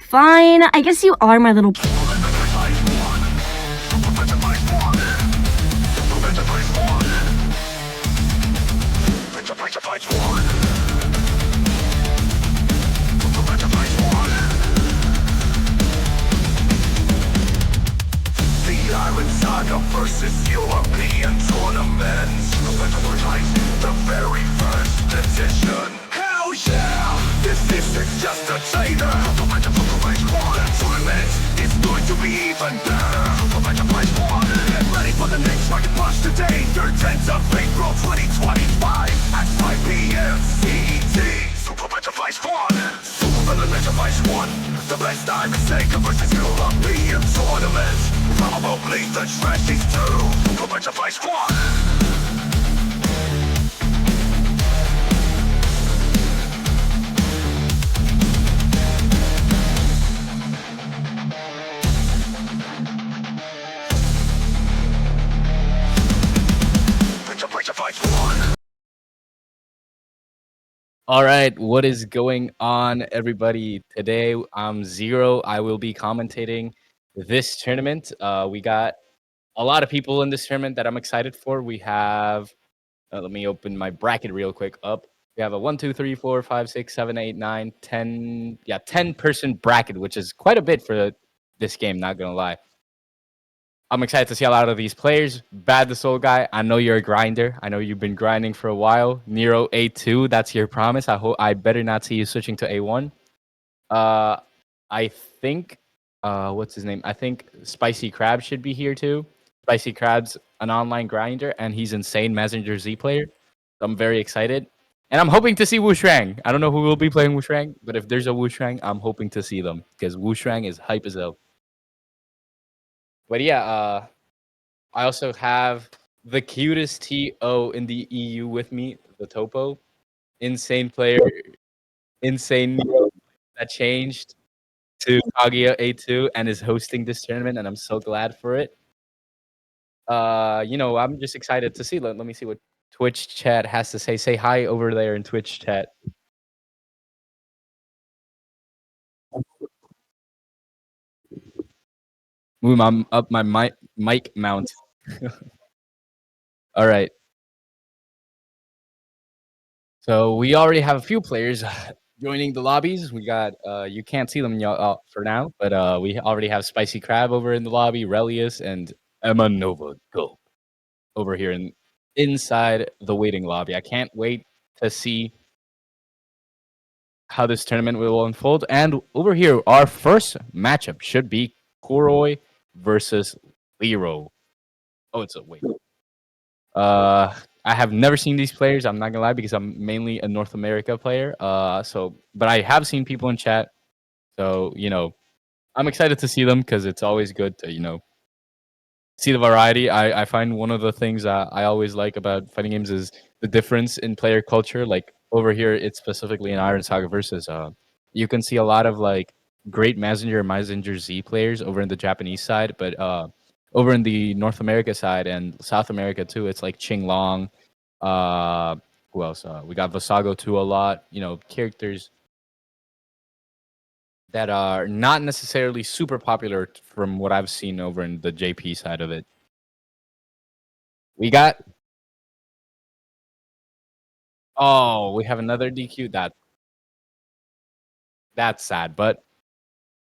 Fine, I guess you are my little... Iron Saga versus European tournaments. The very first edition. Hell yeah! This isn't just a trailer. The tournament is going to be even better. Get ready for the next market punch today. 10th of April 2025 at 5 p.m. CET. Super Mecha FIghts 1. Super Mecha FIghts 1. The best Iron Saga versus European tournament. Probably the trashiest too. Super Mecha FIghts 1. All right, what is going on, everybody? Today, I'm Zero. I will be commentating this tournament. We got a lot of people in this tournament that I'm excited for. We have, let me open my bracket real quick up. We have a 1, 2, 3, 4, 5, 6, 7, 8, 9, 10, 10-person bracket, which is quite a bit for this game, not gonna lie. I'm excited to see a lot of these players. Bad the Soul Guy, I know you're a grinder. I know you've been grinding for a while. Nero A2, that's your promise. I better not see you switching to A1. I think, what's his name? I think Spicy Crab should be here too. Spicy Crab's an online grinder, and he's insane Messenger Z player. So I'm very excited. And I'm hoping to see Wu Shrang. I don't know who will be playing Wu Shrang, but if there's a Wu Shrang, I'm hoping to see them because Wu Shrang is hype as hell. But yeah, I also have the cutest TO in the EU with me, the Topo. Insane player, insane Nero that changed to Kaguya A2 and is hosting this tournament, and I'm so glad for it. I'm just excited to see. Let me see what Twitch chat has to say. Say hi over there in Twitch chat. Move up my mic mount. All right. So we already have a few players joining the lobbies. We got you can't see them for now, but we already have Spicy Crab over in the lobby, Relius, and Emma Nova Gulp over here inside the waiting lobby. I can't wait to see how this tournament will unfold. And over here, our first matchup should be Koroi versus Lero. Oh, it's a wait. I have never seen these players. I'm not gonna lie because I'm mainly a North America player. But I have seen people in chat. So I'm excited to see them because it's always good to see the variety. I find one of the things that I always like about fighting games is the difference in player culture. Like over here, it's specifically in Iron Saga versus. You can see a lot of like great Messenger Z players over in the Japanese side, but over in the North America side and South America too, it's like Ching Long. Who else? We got Vasago too a lot. Characters that are not necessarily super popular from what I've seen over in the JP side of it. We got. Oh, we have another DQ. That's sad, but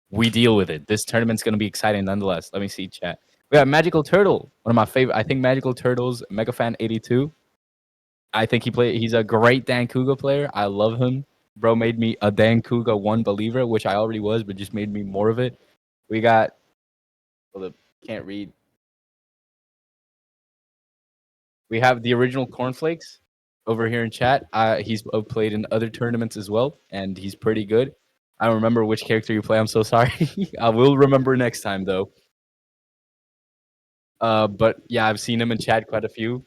we deal with it. This tournament's gonna be exciting nonetheless. Let me see chat. We have Magical Turtle, one of my favorite. I think Magical Turtle's Mega Fan 82. I think he's a great Dan Kuga player. I love him. Bro made me a Dan Kuga 1 believer, which I already was, but just made me more of it. We got. Hold up, can't read. We have the original Cornflakes over here in chat. He's played in other tournaments as well, and he's pretty good. I don't remember which character you play. I'm so sorry. I will remember next time, though. But yeah, I've seen him in chat quite a few.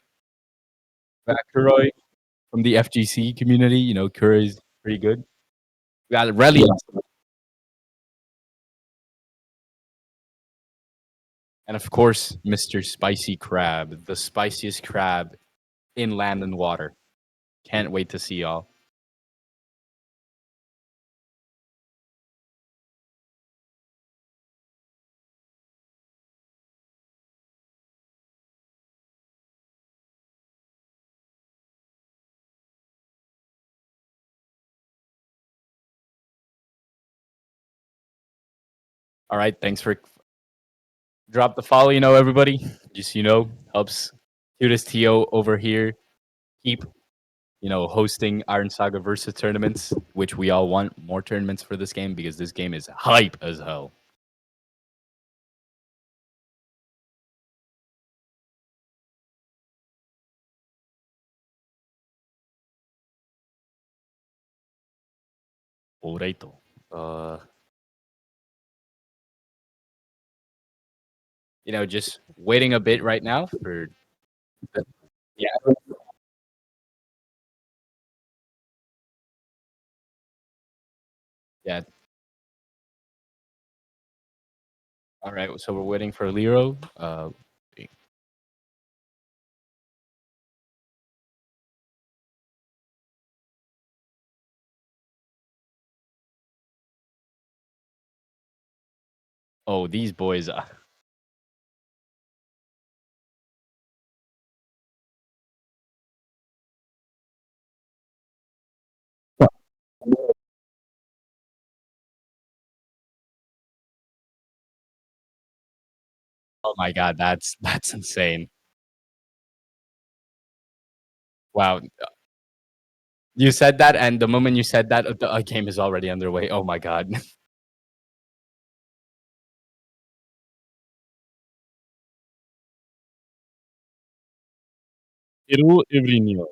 Kuroi from the FGC community. Kuroi's pretty good. We got Relius. And of course, Mr. Spicy Crab, the spiciest crab in land and water. Can't wait to see y'all. All right, thanks for drop the follow. Everybody, just helps cutest TO over here keep hosting Iron Saga versus tournaments, which we all want more tournaments for this game because this game is hype as hell. Alright. Uh, just waiting a bit right now for yeah. Yeah. All right. So we're waiting for Lero. Oh, these boys. Oh my God, that's insane. Wow. You said that, and the moment you said that, the game is already underway. Oh my God. Peru Evrinho.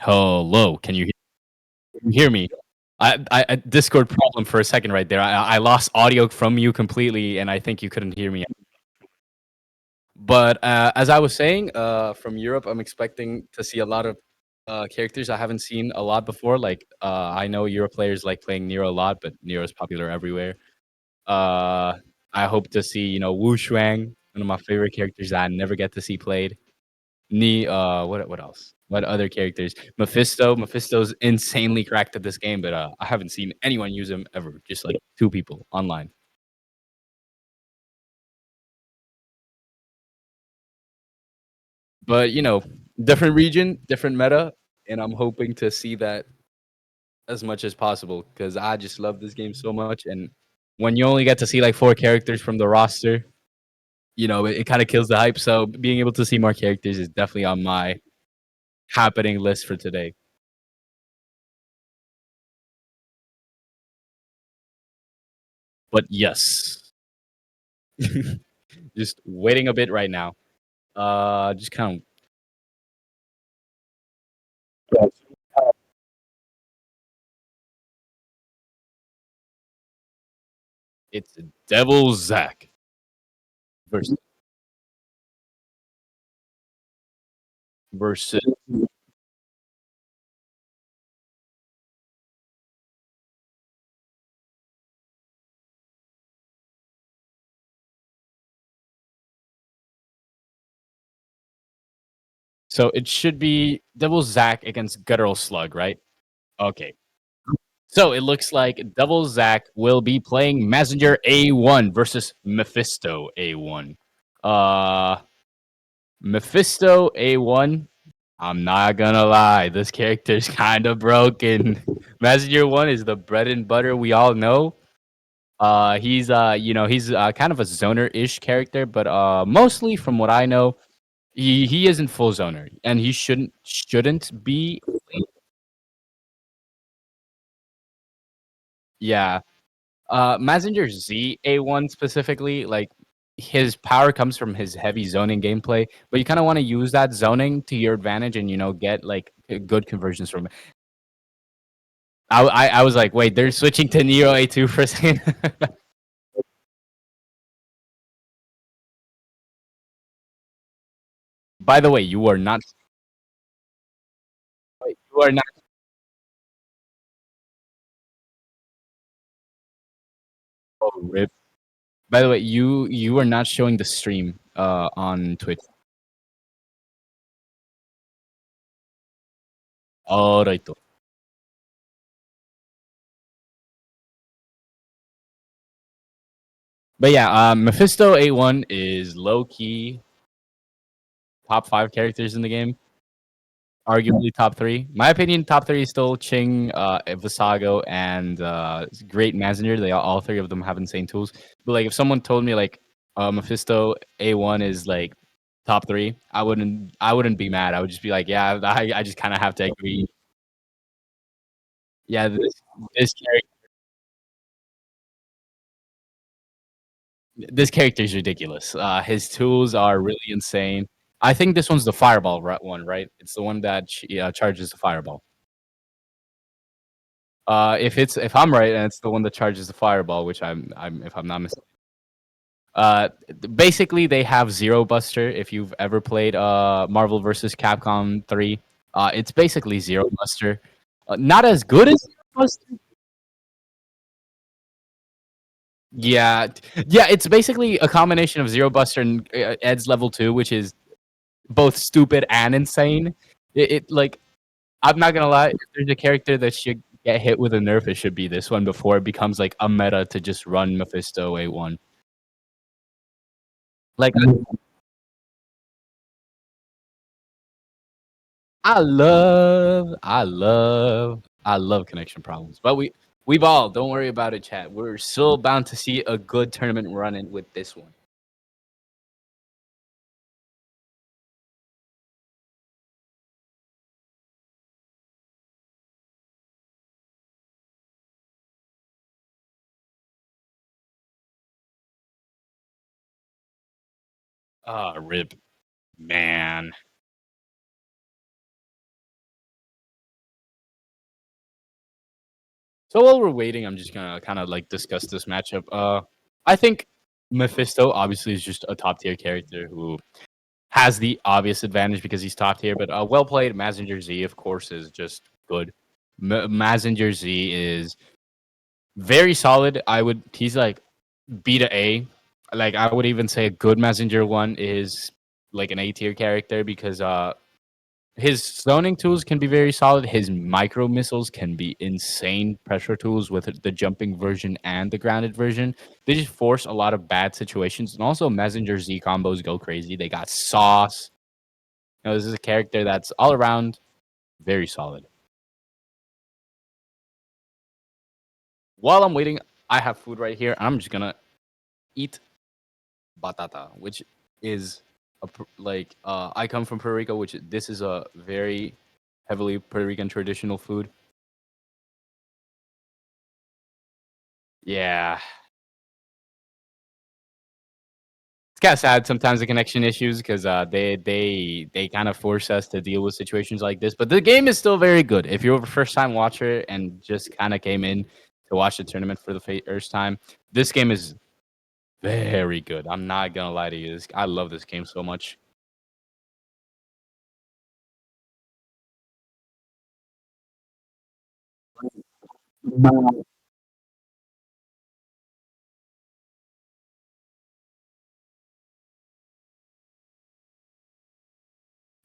Hello. Can you hear me? I Discord problem for a second right there. I lost audio from you completely, and I think you couldn't hear me. But as I was saying, from Europe, I'm expecting to see a lot of characters I haven't seen a lot before. Like I know Euro players like playing Nero a lot, but Nero is popular everywhere. Uh, I hope to see Wu Shuang, one of my favorite characters that I never get to see played. What else? What other characters? Mephisto. Mephisto's insanely cracked at this game, but I haven't seen anyone use him ever. Just like two people online. But different region, different meta, and I'm hoping to see that as much as possible because I just love this game so much. And when you only get to see like four characters from the roster, it kind of kills the hype. So being able to see more characters is definitely on my happening list for today. But yes, just waiting a bit right now. Just kind of. It's Devil Zach versus versus. So it should be Devil Zach against Guttural Slug, right? Okay. So it looks like Devil Zach will be playing Messenger A1 versus Mephisto A1. Uh, Mephisto A1. I'm not gonna lie, this character's kind of broken. Messenger 1 is the bread and butter we all know. He's kind of a zoner-ish character, but mostly from what I know, he isn't full zoner, and he shouldn't be. Yeah. Messenger Z A1 specifically, like his power comes from his heavy zoning gameplay, but you kind of want to use that zoning to your advantage and get like good conversions from it. I was like, wait, they're switching to Neo A2 for a second. By the way, you are not. Oh, rip. By the way, you are not showing the stream on Twitch. All right. But yeah, Mephisto A1 is low key top five characters in the game. Arguably top three. My opinion, top three is still Ching, Visago, and Great Messenger. All three of them have insane tools. But like, if someone told me like Mephisto A1 is like top three, I wouldn't be mad. I would just be like, yeah, I just kind of have to agree. Yeah, this character is ridiculous. His tools are really insane. I think this one's the fireball one, right? It's the one that charges the fireball. If I'm right, and it's the one that charges the fireball, which I'm if I'm not mistaken. Basically, they have Zero Buster. If you've ever played Marvel vs. Capcom 3, it's basically Zero Buster. Not as good as Zero Buster. Yeah, yeah, it's basically a combination of Zero Buster and Ed's level 2, which is both stupid and insane. Like, I'm not gonna lie, if there's a character that should get hit with a nerf, it should be this one before it becomes like a meta to just run Mephisto A1. Like, I love connection problems. But we've all, don't worry about it, chat. We're still bound to see a good tournament running with this one. Ah, rip, man. So while we're waiting, I'm just gonna kind of like discuss this matchup. I think Mephisto obviously is just a top tier character who has the obvious advantage because he's top tier. But well played, Messenger Z, of course, is just good. Messenger Z is very solid. He's like B to A. Like I would even say a good Messenger one is like an A tier character because his zoning tools can be very solid. His micro missiles can be insane pressure tools with the jumping version and the grounded version. They just force a lot of bad situations. And also Messenger Z combos go crazy. They got sauce. This is a character that's all around very solid. While I'm waiting, I have food right here. I'm just gonna eat batata, which is I come from Puerto Rico, which this is a very heavily Puerto Rican traditional food. Yeah. It's kind of sad sometimes the connection issues because they kind of force us to deal with situations like this. But the game is still very good. If you're a first time watcher and just kind of came in to watch the tournament for the first time, this game is very good. I'm not gonna lie to you. I love this game so much.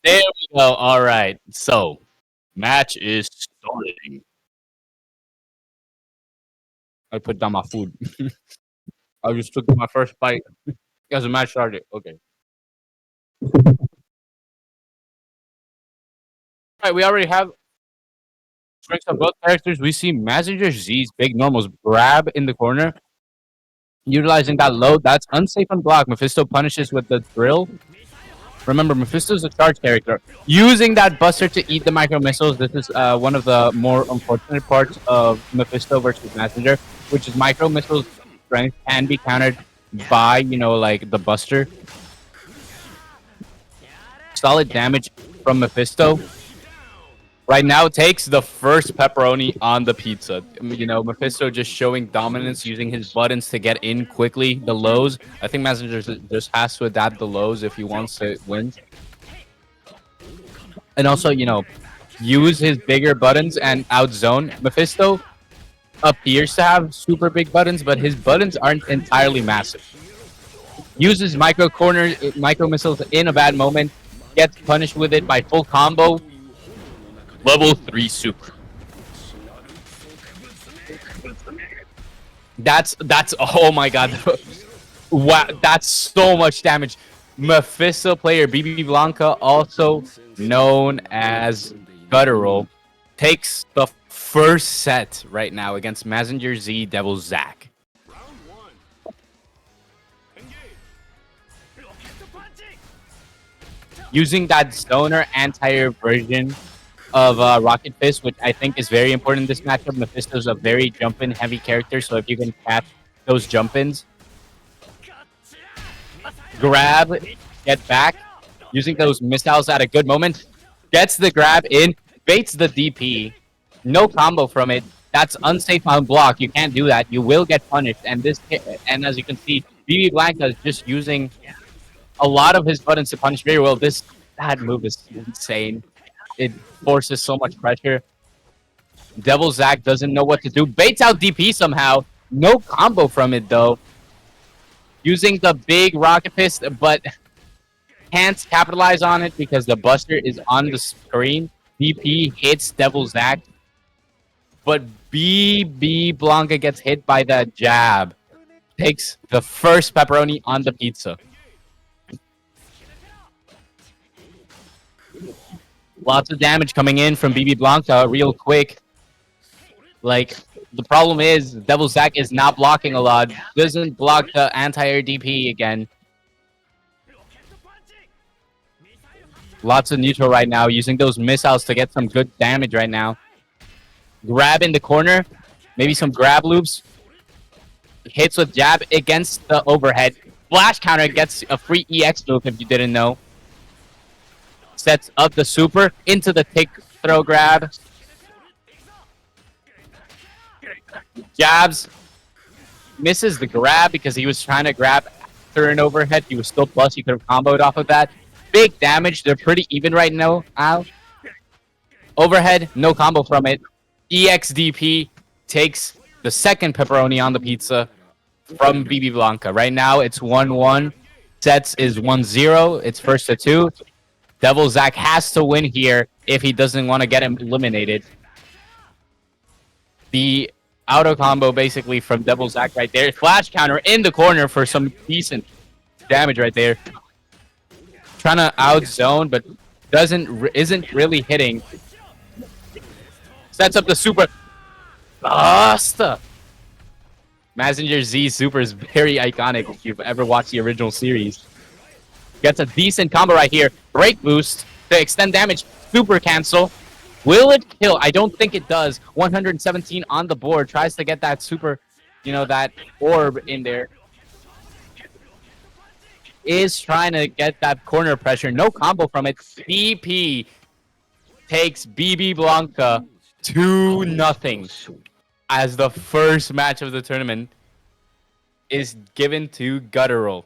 There we go. All right. So, match is starting. I put down my food. I just took my first bite. As the match started. Okay. All right. We already have strengths of both characters. We see Messenger Z's big normals grab in the corner. Utilizing that load, that's unsafe on block. Mephisto punishes with the drill. Remember, Mephisto's a charge character. Using that buster to eat the micro missiles, this is one of the more unfortunate parts of Mephisto versus Messenger, which is micro missiles strength can be countered by, like the buster. Solid damage from Mephisto. Right now, takes the first pepperoni on the pizza. Mephisto just showing dominance, using his buttons to get in quickly. The lows. I think Messenger just has to adapt the lows if he wants to win. And also, use his bigger buttons and outzone. Mephisto appears to have super big buttons, but his buttons aren't entirely massive. Uses micro corners, micro missiles in a bad moment. Gets punished with it by full combo. Level 3 super. That's oh my god. Wow, that's so much damage. Mephisto player BB Blanca, also known as Guttural, takes the first set right now against Messenger Z Devil Zack. Using that stoner anti-air version of Rocket Fist, which I think is very important in this matchup. Mephisto's a very jump-in heavy character, so if you can catch those jump-ins, grab, get back, using those missiles at a good moment, gets the grab in, baits the DP, no combo from it. That's unsafe on block. You can't do that. You will get punished. And as you can see, BB Blanca is just using a lot of his buttons to punish very well. That move is insane. It forces so much pressure. Devil Zack doesn't know what to do. Baits out DP somehow. No combo from it, though. Using the big Rocket Fist, but can't capitalize on it because the Buster is on the screen. DP hits Devil Zack. But BB Blanca gets hit by that jab. Takes the first pepperoni on the pizza. Lots of damage coming in from BB Blanca real quick. Like, the problem is, Devil Zack is not blocking a lot. Doesn't block the anti-air DP again. Lots of neutral right now, using those missiles to get some good damage right now. Grab in the corner. Maybe some grab loops. Hits with jab against the overhead. Flash counter gets a free EX loop if you didn't know. Sets up the super into the tick throw grab. Jabs. Misses the grab because he was trying to grab after an overhead. He was still plus. He could have comboed off of that. Big damage. They're pretty even right now. Overhead. No combo from it. EXDP takes the second pepperoni on the pizza from BB Blanca. Right now, it's 1-1. sets is 1-0. It's first to 2. Devil Zack has to win here if he doesn't want to get him eliminated. The auto combo basically from Devil Zack right there. Flash counter in the corner for some decent damage right there. Trying to out zone, but isn't really hitting. Sets up the super. Basta! Messenger Z super is very iconic if you've ever watched the original series. Gets a decent combo right here. Break boost to extend damage. Super cancel. Will it kill? I don't think it does. 117 on the board. Tries to get that super, that orb in there. Is trying to get that corner pressure. No combo from it. BP takes BB Blanca 2-0 as the first match of the tournament is given to Guttural.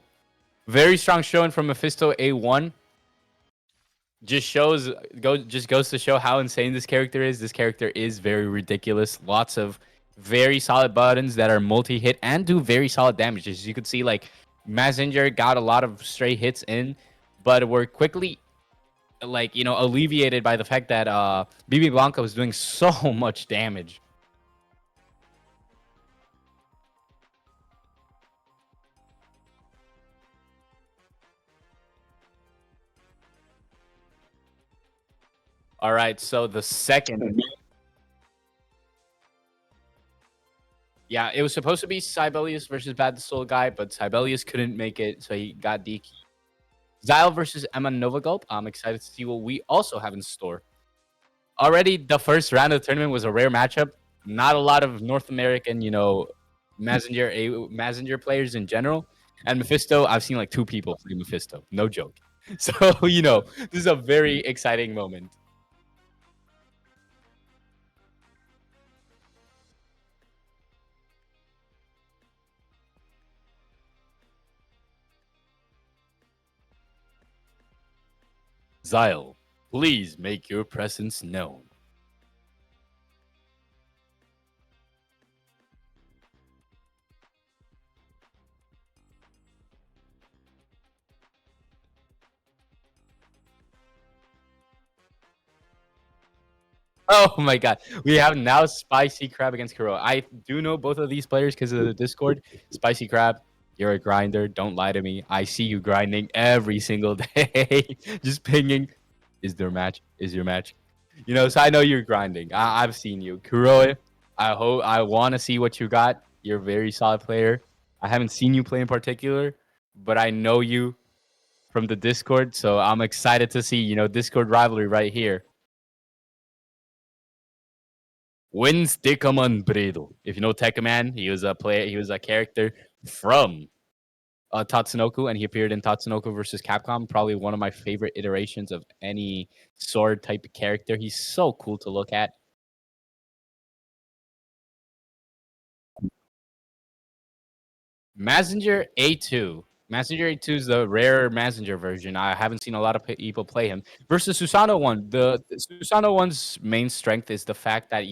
Very strong showing from Mephisto A1. Just goes to show how insane this character is. This character is very ridiculous. Lots of very solid buttons that are multi-hit and do very solid damage. As you can see, like, Messenger got a lot of stray hits in, but were quickly, alleviated by the fact that BB Blanca was doing so much damage. All right, so the second. Yeah, it was supposed to be Sibelius versus Bad Soul Guy, but Sibelius couldn't make it, so he got DQ. Xyle versus Emma Novagulp. I'm excited to see what we also have in store. Already, the first round of the tournament was a rare matchup. Not a lot of North American, Messenger players in general. And Mephisto, I've seen like 2 people play Mephisto. No joke. So, this is a very exciting moment. Xyle, please make your presence known. Oh my god. We have now Spicy Crab against Kuro. I do know both of these players because of the Discord. Spicy Crab, you're a grinder. Don't lie to me. I see you grinding every single day. Just pinging. Is there a match? Is your match? So I know you're grinding. I've seen you. Kuro, I want to see what you got. You're a very solid player. I haven't seen you play in particular, but I know you from the Discord, so I'm excited to see, Discord rivalry right here. Wins Tecaman Bredo. If you know Tecaman, he was a character from Tatsunoko, and he appeared in Tatsunoko versus Capcom. Probably one of my favorite iterations of any sword type of character. He's so cool to look at. Messenger A2. Messenger A2 is the rare Messenger version. I haven't seen a lot of people play him. Versus Susano 1. The Susano 1's main strength is the fact that,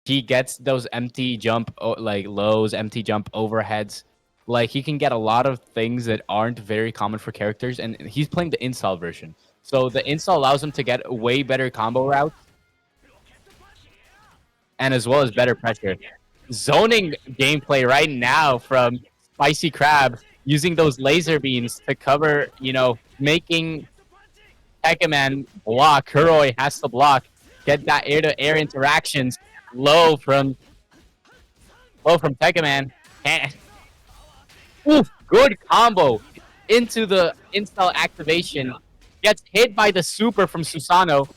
he gets those empty jump, lows, empty jump overheads. Like, he can get a lot of things that aren't very common for characters, and he's playing the install version. So the install allows him to get a way better combo routes, and as well as better pressure. Zoning gameplay right now from Spicy Crab, using those laser beams to cover, making Tecaman block. Kuroi has to block, get that air-to-air interactions. Low from Tecaman. Ooh, good combo into the install activation. Gets hit by the super from Susano.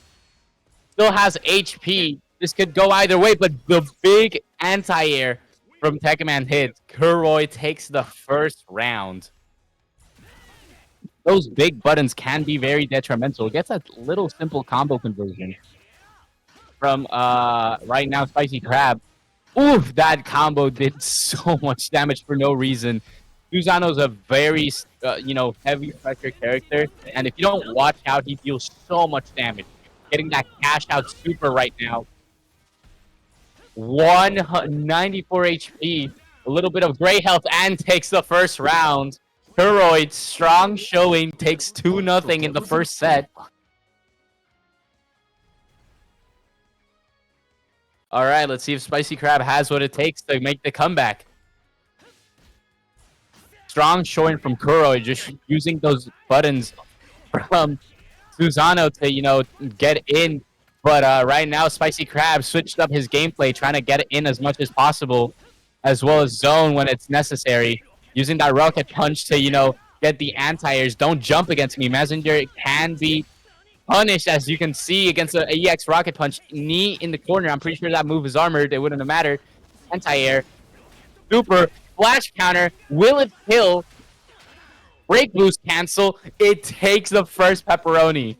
Still has HP. This could go either way, but the big anti-air from Tecaman hit. Kuroi takes the first round. Those big buttons can be very detrimental. Gets a little simple combo conversion from right now Spicy Crab. Oof, that combo did so much damage for no reason. Susano's a very, heavy pressure character, and if you don't watch out, he deals so much damage. Getting that cash out super right now. 194 HP, a little bit of gray health, and takes the first round. Kuroid's strong showing takes 2-0 in the first set. All right, let's see if Spicy Crab has what it takes to make the comeback. Strong showing from Kuroid, just using those buttons from Susano to, get in. But right now, Spicy Crab switched up his gameplay, trying to get in as much as possible, as well as zone when it's necessary. Using that rocket punch to, get the anti-airs. Don't jump against me. Messenger can be punished, as you can see, against an EX rocket punch. Knee in the corner. I'm pretty sure that move is armored. It wouldn't have mattered. Anti-air. Super. Flash counter. Will it kill? Break boost cancel. It takes the first pepperoni.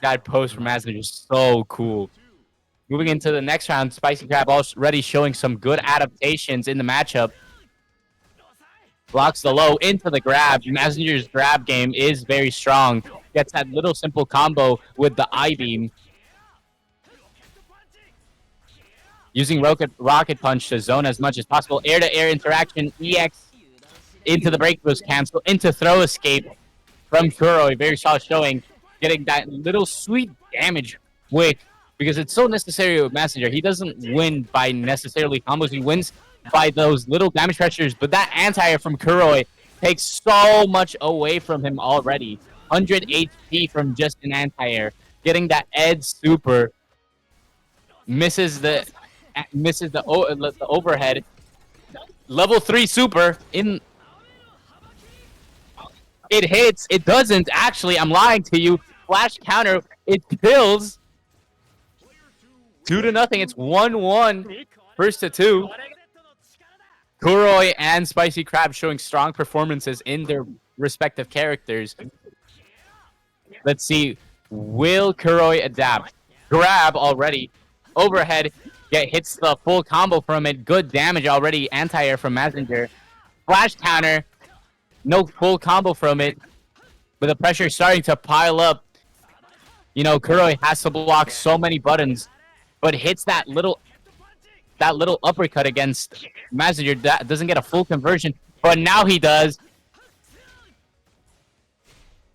That post from Messenger is so cool. Moving into the next round, Spicy Crab already showing some good adaptations in the matchup. Blocks the low into the grab. Messenger's grab game is very strong. Gets that little simple combo with the I-beam. Using rocket punch to zone as much as possible. Air-to-air interaction. EX into the break boost cancel. Into throw escape from Kuroi. Very solid showing. Getting that little sweet damage quick. Because it's so necessary with Messenger. He doesn't win by necessarily combos. He wins by those little damage pressures. But that anti-air from Kuroi takes so much away from him already. 100 HP from just an anti-air. Getting that Ed super. Misses the overhead. Level 3 super in. It hits. It doesn't. Actually, I'm lying to you. Flash counter. It kills. 2-0. It's 1-1. First to 2. Kuroi and Spicy Crab showing strong performances in their respective characters. Let's see. Will Kuroi adapt? Grab already. Overhead. Hits the full combo from it. Good damage already. Anti-air from Messenger. Flash counter. No full combo from it. But the pressure is starting to pile up. Kuroi has to block so many buttons. But hits that little uppercut against Messenger. That doesn't get a full conversion. But now he does.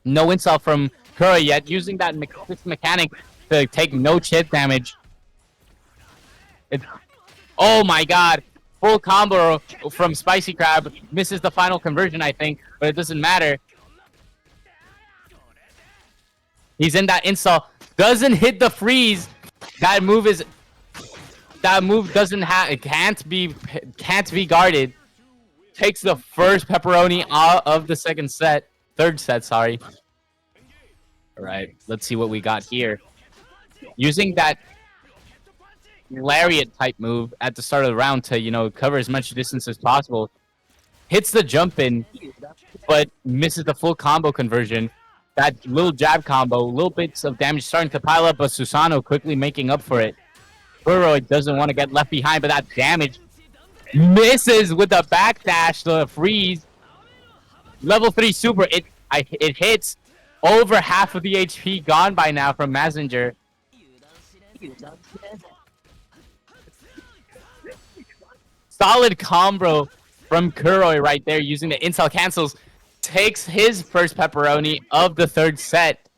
No insult from Kuroi yet. Using that mechanic to take no chip damage. Oh my god. Full combo from Spicy Crab. Misses the final conversion, I think. But it doesn't matter. He's in that install. Doesn't hit the freeze. That move doesn't have. Can't be guarded. Takes the first pepperoni out of the third set, sorry. All right, let's see what we got here. Using that lariat type move at the start of the round to cover as much distance as possible. Hits the jump in, but misses the full combo conversion. That little jab combo, little bits of damage starting to pile up, but Susano quickly making up for it. Kuroi doesn't want to get left behind, but that damage misses with the backdash, the freeze. Level 3 super, it hits. Over half of the HP gone by now from Messenger. Solid combo from Kuroi right there using the insult cancels. Takes his first pepperoni of the third set.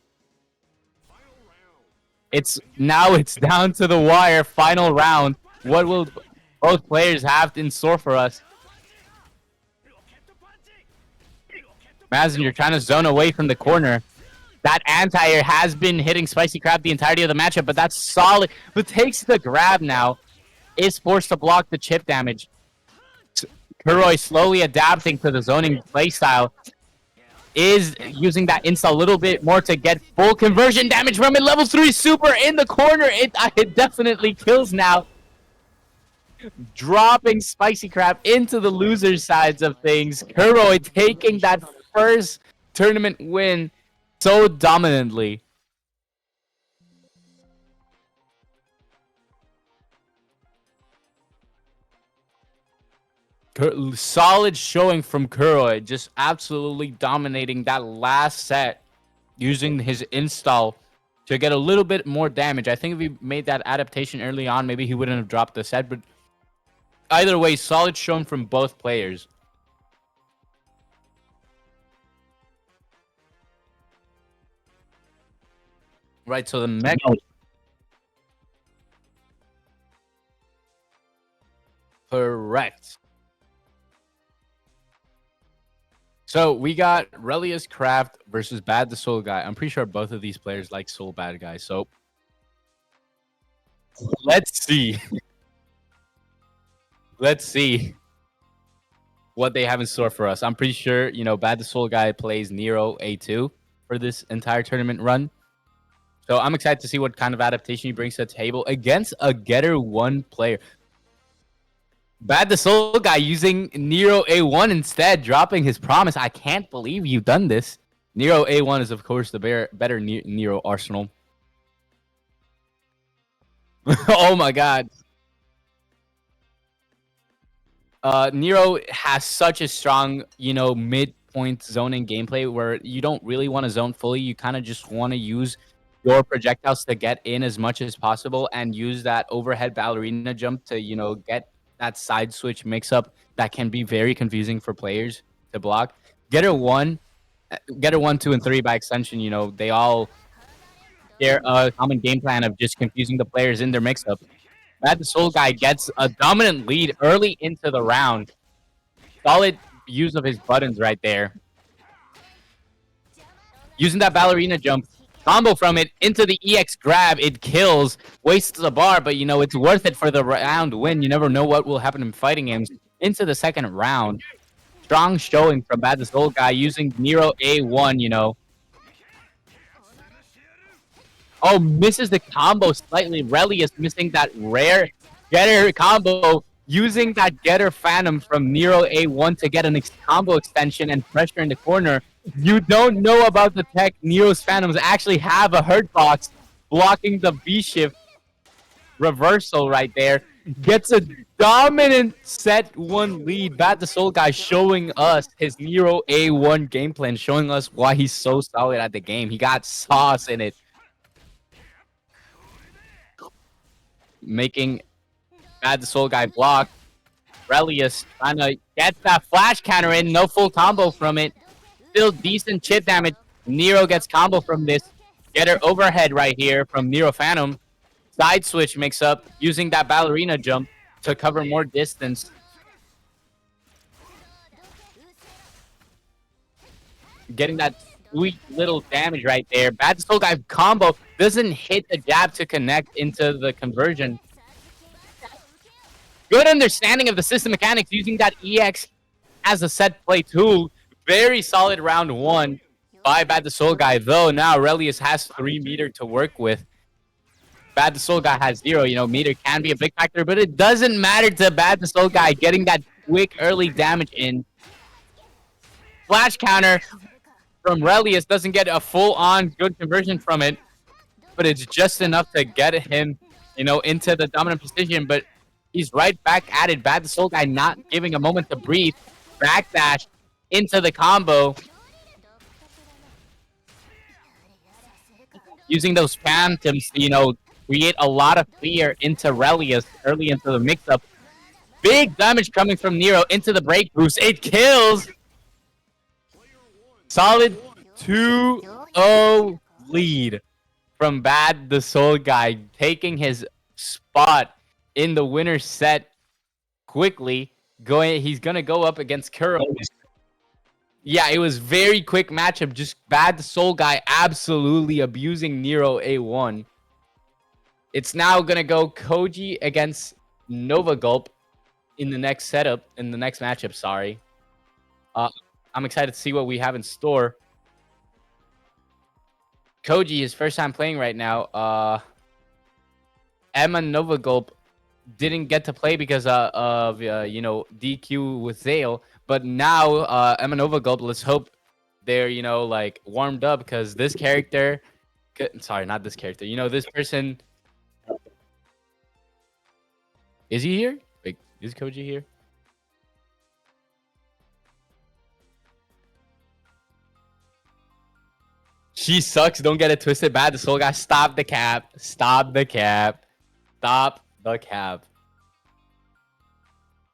It's down to the wire. Final round. What will both players have in store for us? Messenger trying to zone away from the corner. That anti-air has been hitting Spicy Crab the entirety of the matchup, but that's solid. But takes the grab now. Is forced to block the chip damage. Kuroi slowly adapting to the zoning playstyle. Is using that insta a little bit more to get full conversion damage from it. Level 3 super in the corner. It definitely kills now. Dropping Spicy Crab into the loser sides of things. Kuroi taking that first tournament win so dominantly. Solid showing from Kuroi, just absolutely dominating that last set, using his install to get a little bit more damage. I think if he made that adaptation early on, maybe he wouldn't have dropped the set, but either way, solid showing from both players. Right, so the Mecha. Correct. So we got Relius Craft versus Bad the Soul Guy. I'm pretty sure both of these players like Soul Bad Guy. So let's see. Let's see what they have in store for us. I'm pretty sure, Bad the Soul Guy plays Nero A2 for this entire tournament run. So I'm excited to see what kind of adaptation he brings to the table against a Getter 1 player. Bad the Soul Guy using Nero A1 instead, dropping his promise. I can't believe you've done this. Nero A1 is, of course, the better Nero arsenal. Oh my god. Nero has such a strong, mid-point zoning gameplay where you don't really want to zone fully. You kind of just want to use your projectiles to get in as much as possible and use that overhead ballerina jump to, get that side switch mix-up that can be very confusing for players to block. Getter 1, 2, and 3 by extension, they all share a common game plan of just confusing the players in their mix-up. Bad the Soul Guy gets a dominant lead early into the round. Solid use of his buttons right there. Using that ballerina jump, combo from it into the EX grab. It kills, wastes the bar, but it's worth it for the round win. You never know what will happen in fighting games. Into the second round. Strong showing from Bad the Soul Guy using Nero A1, Oh, misses the combo slightly. Relius missing that rare Getter combo, using that Getter Phantom from Nero A1 to get an combo extension and pressure in the corner. You don't know about the tech. Nero's Phantoms actually have a hurt box blocking the B-shift reversal right there. Gets a dominant set 1 lead. Bad the Soul Guy showing us his Nero A1 game plan, showing us why he's so solid at the game. He got sauce in it. Making Bad the Soul Guy block. Relius trying to get that flash counter in. No full combo from it. Still decent chip damage. Nero gets combo from this. Getter overhead right here from Nero Phantom. Side switch mix up using that ballerina jump to cover more distance. Getting that sweet little damage right there. Bad Soul Guy combo doesn't hit the jab to connect into the conversion. Good understanding of the system mechanics using that EX as a set play tool. Very solid round 1 by Bad the Soul Guy, though now Relius has 3 meter to work with. Bad the Soul Guy has 0. Meter can be a big factor, but it doesn't matter to Bad the Soul Guy getting that quick early damage in. Flash counter from Relius doesn't get a full-on good conversion from it, but it's just enough to get him, into the dominant position. But he's right back at it. Bad the Soul Guy not giving a moment to breathe. Backdash into the combo. Using those phantoms to, create a lot of clear into Relius early into the mix-up. Big damage coming from Nero into the break boost. It kills. Solid 2-0 lead from Bad the Soul Guy, taking his spot in the winner's set quickly. He's gonna go up against Kuro. Yeah, it was very quick matchup. Just Bad the Soul Guy absolutely abusing Nero A1. It's now gonna go Koji against Nova Gulp in the next matchup. Sorry. I'm excited to see what we have in store. Koji is first time playing right now. Emma Nova Gulp didn't get to play because of DQ with Zale, but now Emma Nova Gulp, let's hope they're warmed up, because this character, sorry, not this character, this person. Is he here? Wait, is Koji here? She sucks. Don't get it twisted. Bad the Soul Guy. Stop the cap. Stop the cap. Stop the cap.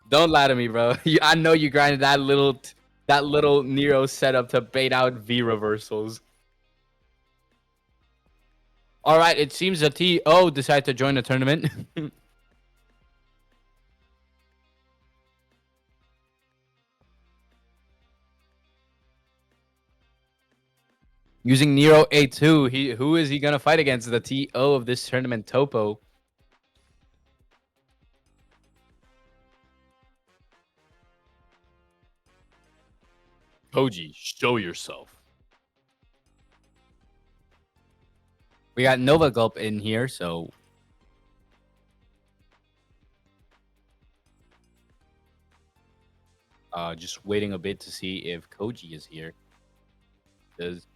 Don't lie to me, bro. I know you grinded that little Nero setup to bait out V reversals. All right, it seems the TO decided to join the tournament. Using Nero A2, who is he gonna fight against? The TO of this tournament, Topo. Koji, show yourself. We got Nova Gulp in here, so just waiting a bit to see if Koji is here. Does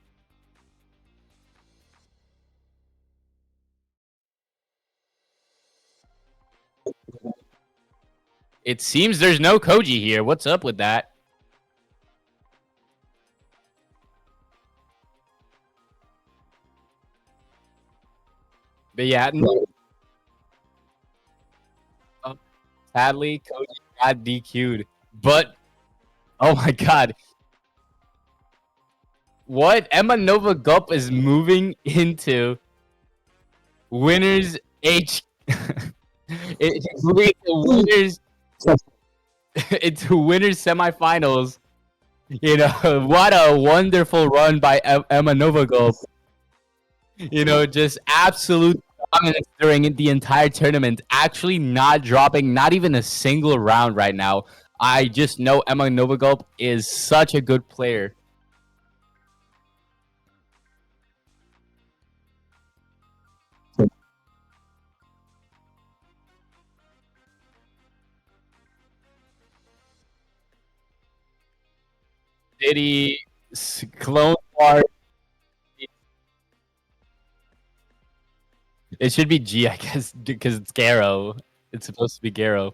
it seems there's no Koji here? What's up with that? But yeah, sadly, Koji got DQ'd. But oh my god, what Emma Nova Gulp is moving into winners H. It's moving into winners into winners semifinals. You know, what a wonderful run by Emma Nova Gulp. You know, just absolute dominance during the entire tournament. Actually, not dropping not even a single round right now. I just know Emma Novagulp is such a good player. Diddy, Clone Wars. It should be G, I guess, because it's Garo. It's supposed to be Garo.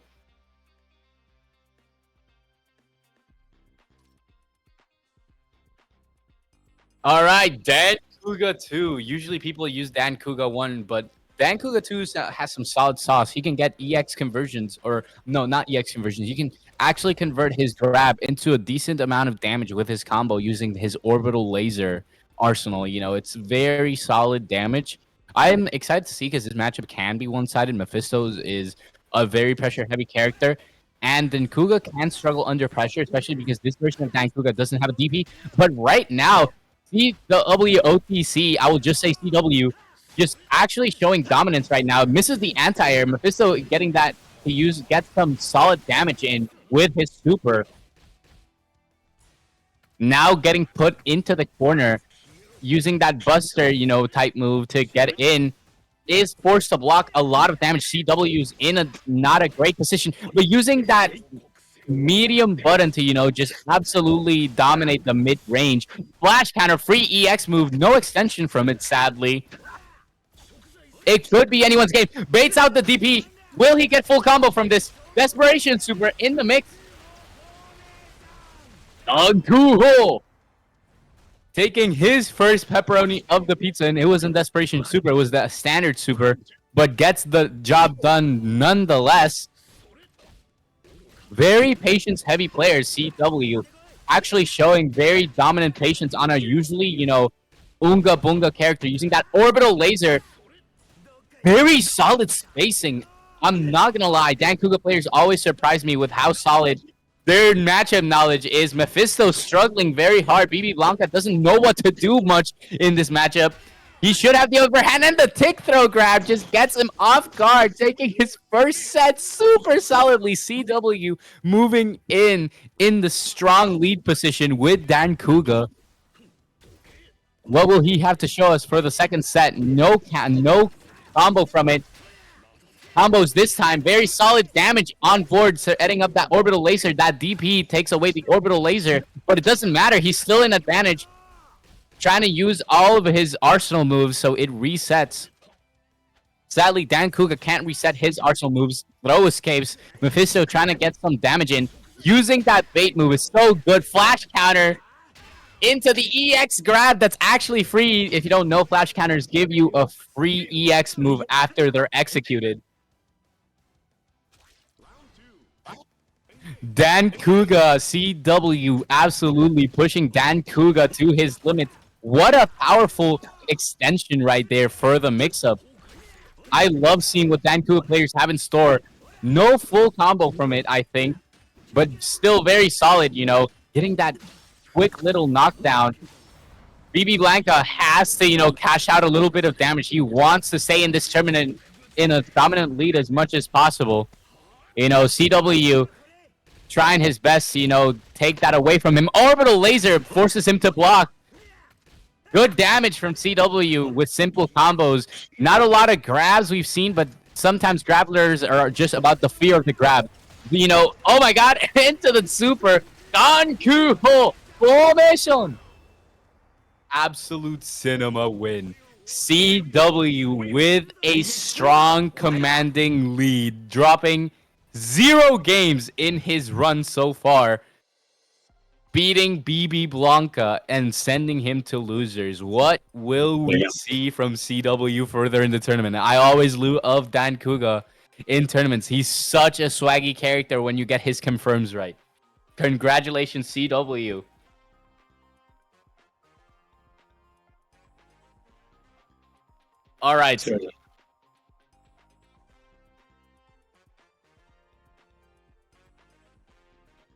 All right, Dan Kuga 2. Usually people use Dan Kuga 1, but Dan Kuga 2 has some solid sauce. He can get EX conversions, or no, not EX conversions. He can actually convert his grab into a decent amount of damage with his combo using his orbital laser arsenal. You know, it's very solid damage. I'm excited to see because this matchup can be one-sided. Mephisto is a very pressure-heavy character. And then Kuga can struggle under pressure, especially because this version of Dan Kuga doesn't have a DP. But right now, CWOTC, I will just say CW, just actually showing dominance right now. Misses the anti-air. Mephisto getting that to get some solid damage in with his super. Now getting put into the corner, using that Buster, you know, type move to get in, is forced to block a lot of damage. CW's in a not a great position, but using that medium button to, you know, just absolutely dominate the mid range. Flash counter, free EX move, no extension from it, sadly. It could be anyone's game. Baits out the DP. Will he get full combo from this? Desperation super in the mix. Kuho taking his first pepperoni of the pizza, and it wasn't Desperation Super, it was the standard super, but gets the job done nonetheless. Very patience-heavy players, CW, actually showing very dominant patience on a usually, you know, Unga Bunga character, using that orbital laser. Very solid spacing. I'm not gonna lie, Dan Kuga players always surprise me with how solid their matchup knowledge is. Mephisto struggling very hard. BB Blanca doesn't know what to do much in this matchup. He should have the overhand, and the tick throw grab just gets him off guard, taking his first set super solidly. CW moving in the strong lead position with Dan Kuga. What will he have to show us for the second set? No combo from it. Combos this time, very solid damage on board, setting up that orbital laser. That DP takes away the orbital laser, but it doesn't matter. He's still in advantage, trying to use all of his arsenal moves, so it resets. Sadly, Dan Kuga can't reset his arsenal moves. Throw escapes. Mephisto trying to get some damage in. Using that bait move is so good. Flash counter into the EX grab that's actually free. If you don't know, flash counters give you a free EX move after they're executed. Dan Kuga, CW, absolutely pushing Dan Kuga to his limit. What a powerful extension right there for the mix-up. I love seeing what Vancouver players have in store. No full combo from it, I think, but still very solid, you know, getting that quick little knockdown. BB Blanca has to, you know, cash out a little bit of damage. He wants to stay in this tournament in a dominant lead as much as possible. You know, CW trying his best to, you know, take that away from him. Orbital Laser forces him to block. Good damage from CW with simple combos. Not a lot of grabs we've seen, but sometimes grapplers are just about the fear of the grab. You know, oh my god, into the super. Gankuho formation. Absolute cinema win. CW with a strong commanding lead, dropping 0 games in his run so far, beating BB Blanca and sending him to losers. What will we see from CW further in the tournament? I always love Dan Kuga in tournaments. He's such a swaggy character when you get his confirms right. Congratulations, CW. All right, sir.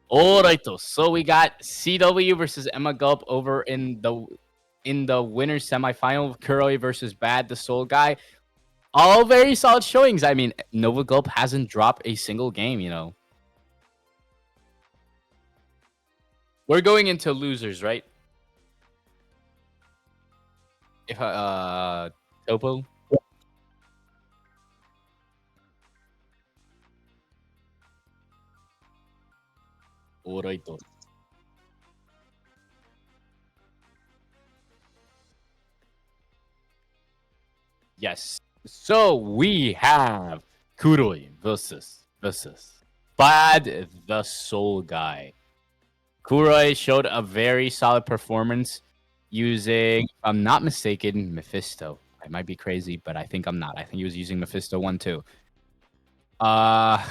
All right, so we got CW versus Emma Gulp over in the winners semifinal. Kuroi versus Bad the Soul Guy. All very solid showings. I mean, Nova Gulp hasn't dropped a single game, you know. We're going into losers, right? If Topo. All right. Yes. So we have Kuroi versus Bad the Soul Guy. Kuroi showed a very solid performance using, if I'm not mistaken, Mephisto. I might be crazy, but I think I'm not. I think he was using Mephisto 1 too. Well,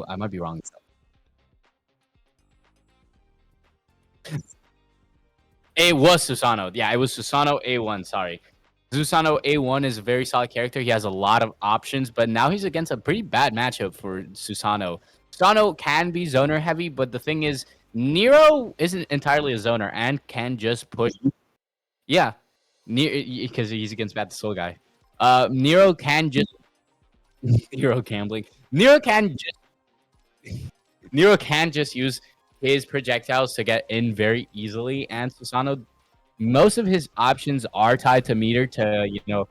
I might be wrong. It was Susano. Yeah, it was Susano A1. Sorry. Susano A1 is a very solid character. He has a lot of options, but now he's against a pretty bad matchup for Susano. Susano can be zoner heavy, but the thing is, Nero isn't entirely a zoner and can just push. Yeah, because he's against Bad the Soul Guy. Nero can just Nero gambling. Nero can just use his projectiles to get in very easily, and Susano, most of his options are tied to meter to, you know,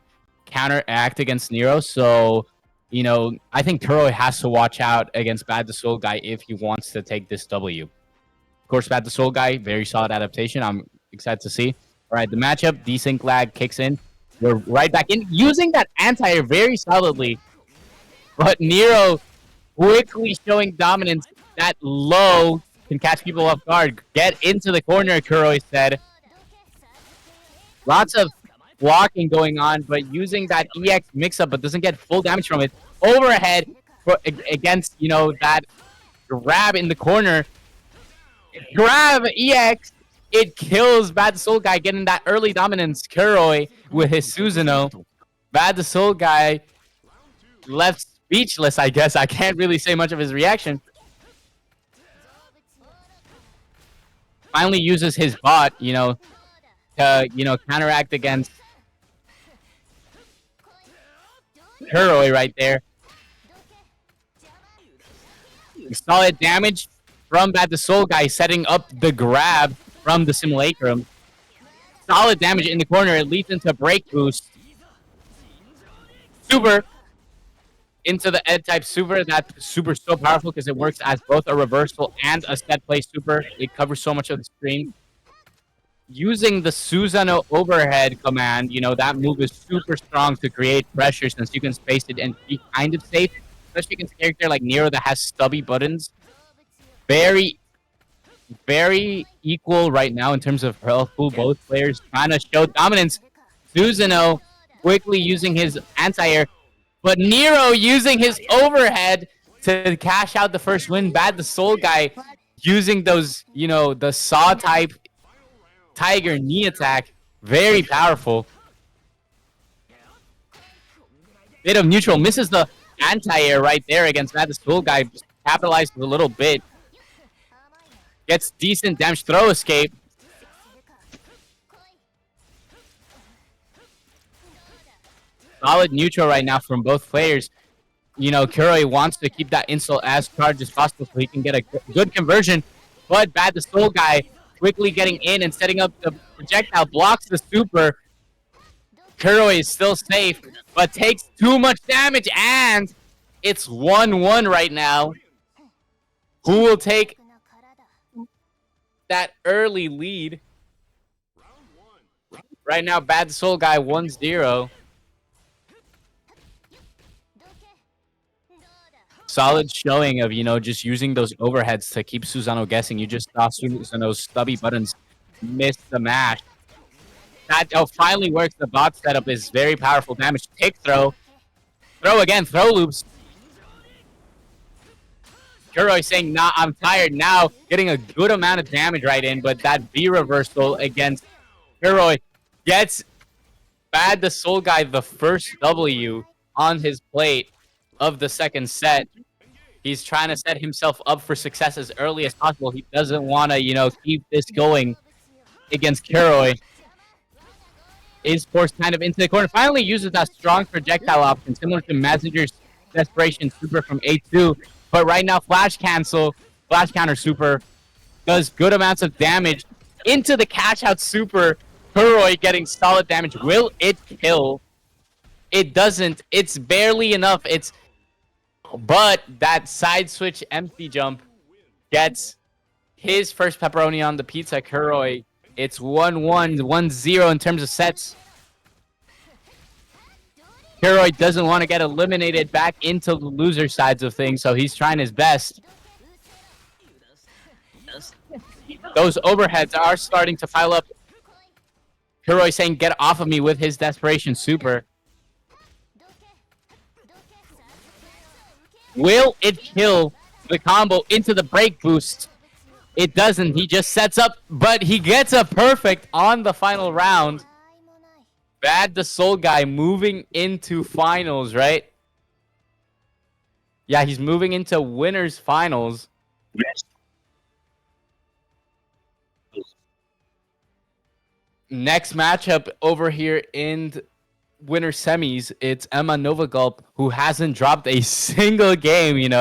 counteract against Nero. So, you know, I think Kuroi has to watch out against Bad the Soul Guy if he wants to take this W. Of course, Bad the Soul Guy, very solid adaptation. I'm excited to see. All right, the matchup, desync lag kicks in. We're right back in, using that anti-air very solidly. But Nero quickly showing dominance. That low can catch people off guard. Get into the corner, Kuroi said. Lots of blocking going on, but using that EX mix-up, but doesn't get full damage from it. Overhead against, you know, that grab in the corner. Grab EX. It kills Bad the Soul Guy, getting that early dominance. Kuroi with his Susanoo. Bad the Soul Guy left speechless, I guess. I can't really say much of his reaction. Finally uses his bot, you know, to, you know, counteract against Kuroi right there. Solid damage from Bad the Soul Guy, setting up the grab from the Simulacrum. Solid damage in the corner. It leads into break boost. Super into the Ed type super. That super is so powerful because it works as both a reversal and a set play super. It covers so much of the screen. Using the Susanoo overhead command, you know, that move is super strong to create pressure since you can space it and be kind of safe, especially against a character like Nero that has stubby buttons. Very, very equal right now in terms of health pool. Both players trying to show dominance. Susanoo quickly using his anti-air, but Nero using his overhead to cash out the first win. Bad the Soul guy using those, the Saw type Tiger knee attack. Very powerful. Bit of neutral. Misses the anti-air right there against Bad the Soul guy. Just capitalizes a little bit. Gets decent damage. Throw escape. Solid neutral right now from both players. Kuroi wants to keep that insult as charged as possible so he can get a good conversion. But Bad the Soul guy quickly getting in and setting up the projectile, blocks the super. Kuroi is still safe, but takes too much damage, and it's 1-1 right now. Who will take that early lead? Right now, Bad the Soul guy 1-0. Solid showing of, just using those overheads to keep Susano guessing. You just saw Susano's stubby buttons miss the mash. That finally works. The bot setup is very powerful damage. Take throw. Throw again. Throw loops. Kuroi saying, nah, I'm tired now. Getting a good amount of damage right in, but that V reversal against Kuroi gets Bad the Soul guy the first W on his plate of the second set. He's trying to set himself up for success as early as possible. He doesn't want to, keep this going against Kuroi. Is forced kind of into the corner. Finally uses that strong projectile option, similar to Messenger's Desperation Super from A2. But right now, Flash Counter Super does good amounts of damage into the Cash Out Super. Kuroi getting solid damage. Will it kill? It doesn't. It's barely enough. But that side switch empty jump gets his first pepperoni on the pizza. Kuroi. It's 1-1, 1-0 in terms of sets. Kuroi doesn't want to get eliminated back into the loser sides of things, so he's trying his best. Those overheads are starting to pile up. Kuroi saying, get off of me with his Desperation Super. Will it kill the combo into the break boost? It doesn't. He just sets up, but he gets a perfect on the final round. Bad the Soul guy moving into finals, right? Yeah, he's moving into winners finals. Yes. Next matchup over here in winner semis, it's Emma Novagulp, who hasn't dropped a single game,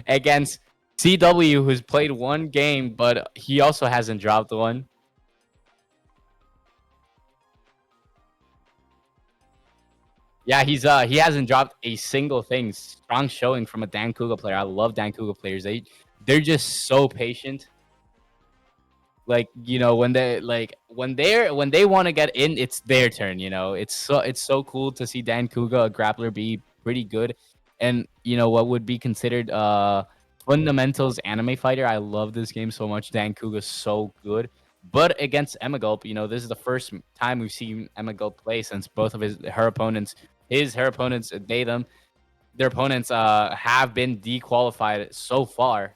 against CW, who's played one game, but he also hasn't dropped one. Yeah, he hasn't dropped a single thing. Strong showing from a Dan Kuga player. I love Dan Kuga players. They're just so patient. Like, when they want to get in, it's their turn, It's so cool to see Dan Kuga, a grappler, be pretty good. And what would be considered fundamentals anime fighter. I love this game so much. Dan Kuga's so good. But against Emma Gulp, this is the first time we've seen Emma Gulp play since both of her opponents, their opponents have been dequalified so far.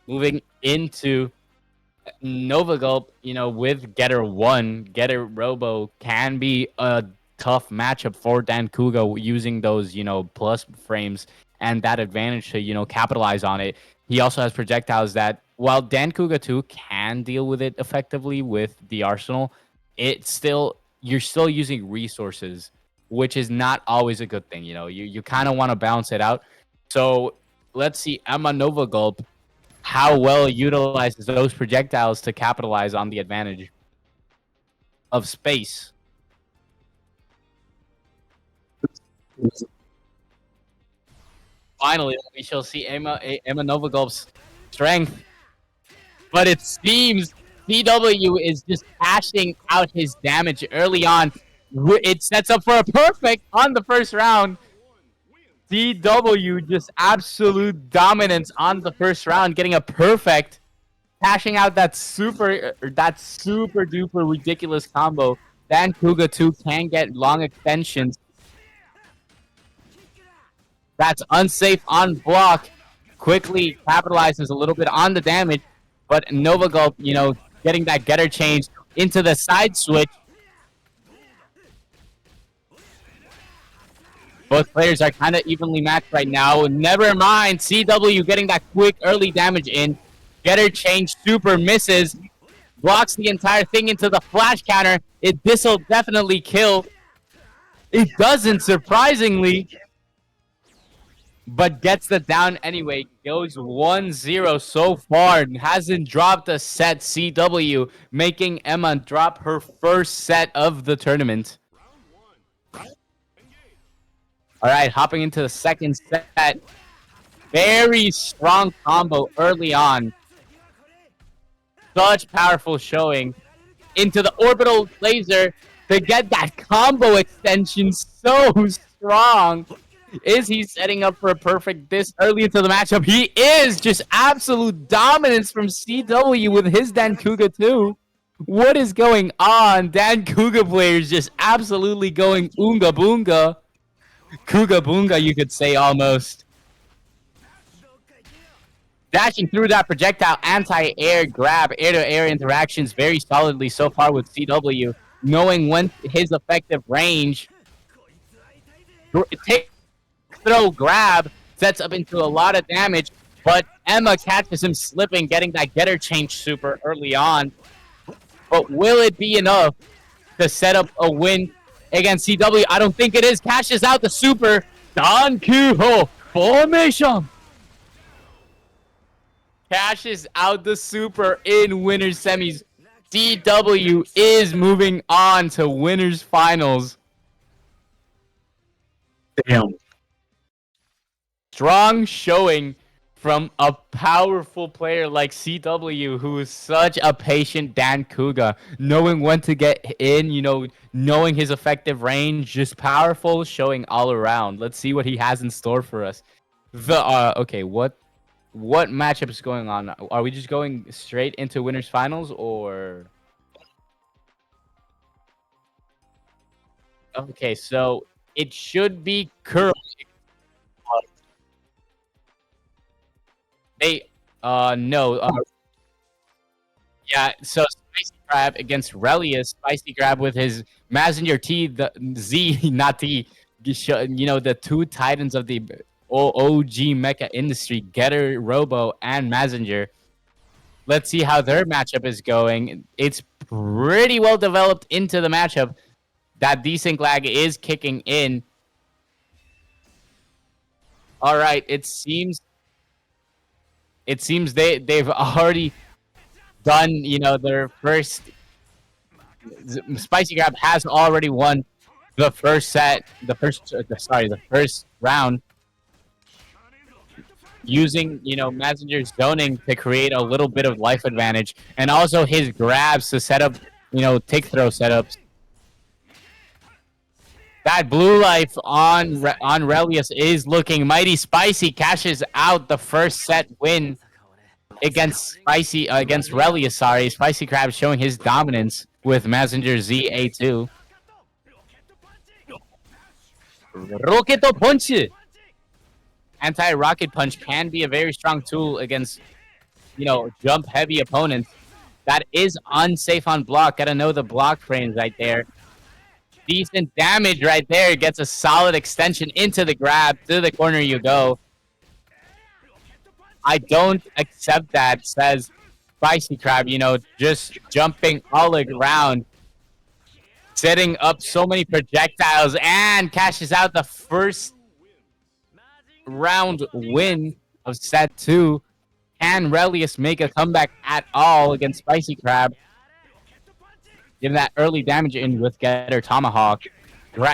Moving into Novagulp, with Getter 1, Getter Robo can be a tough matchup for Dan Kuga using those, plus frames and that advantage to, capitalize on it. He also has projectiles that, while Dan Kuga 2 can deal with it effectively with the arsenal, you're still using resources, which is not always a good thing. You kind of want to balance it out. So let's see Emma Novagulp how well it utilizes those projectiles to capitalize on the advantage of space. Finally, we shall see Emma Novagulp's strength. But it seems CW is just cashing out his damage early on. It sets up for a perfect on the first round. CW just absolute dominance on the first round, getting a perfect cashing out that super duper ridiculous combo. Dan Kuga 2 can get long extensions. That's unsafe on block. Quickly capitalizes a little bit on the damage, but Nova Gulp, getting that getter change into the side switch. Both players are kind of evenly matched right now. Never mind, CW getting that quick early damage in. Getter change super misses. Blocks the entire thing into the flash counter. This'll definitely kill. It doesn't, surprisingly. But gets the down anyway. Goes 1-0 so far. Hasn't dropped a set. CW making Emma drop her first set of the tournament. All right, hopping into the second set. Very strong combo early on. Such powerful showing into the orbital laser to get that combo extension so strong. Is he setting up for a perfect this early into the matchup? He is! Just absolute dominance from CW with his Dan Kuga too. What is going on? Dan Kuga players just absolutely going oonga boonga. Kuga boonga, you could say almost. Dashing through that projectile, anti-air grab, air-to-air interactions very solidly so far with CW, knowing when his effective range. Take throw grab sets up into a lot of damage, but Emma catches him slipping, getting that getter change super early on. But will it be enough to set up a win against CW? I don't think it is. Cashes out the super. Dan Kuho formation. Cashes out the super in winners semis. CW is moving on to winners finals. Damn. Strong showing from a powerful player like CW, who is such a patient Dan Kuga, knowing when to get in, knowing his effective range, just powerful showing all around. Let's see what he has in store for us. Okay, what matchup is going on? Are we just going straight into winners finals, or? Okay, so it should be currently. No. Yeah, so Spicy Crab against Relius. Spicy Crab with his Messenger T, the Z, not T. The two titans of the OG mecha industry, Getter, Robo, and Messenger. Let's see how their matchup is going. It's pretty well developed into the matchup. That desync lag is kicking in. All right, it seems they've already done, their first. Spicy Crab has already won the first set, the first round, using, Messenger's zoning to create a little bit of life advantage, and also his grabs to set up, tick throw setups. That blue life on Relius is looking mighty. Spicy cashes out the first set win against Relius. Sorry, Spicy Crab showing his dominance with Messenger ZA2. Rocket Punch. Anti-rocket punch can be a very strong tool against, jump heavy opponents. That is unsafe on block. Gotta know the block frames right there. Decent damage right there. Gets a solid extension into the grab. To the corner you go. I don't accept that, says Spicy Crab. Just jumping all around. Setting up so many projectiles and cashes out the first round win of set 2. Can Relius make a comeback at all against Spicy Crab? Give that early damage in with Getter Tomahawk.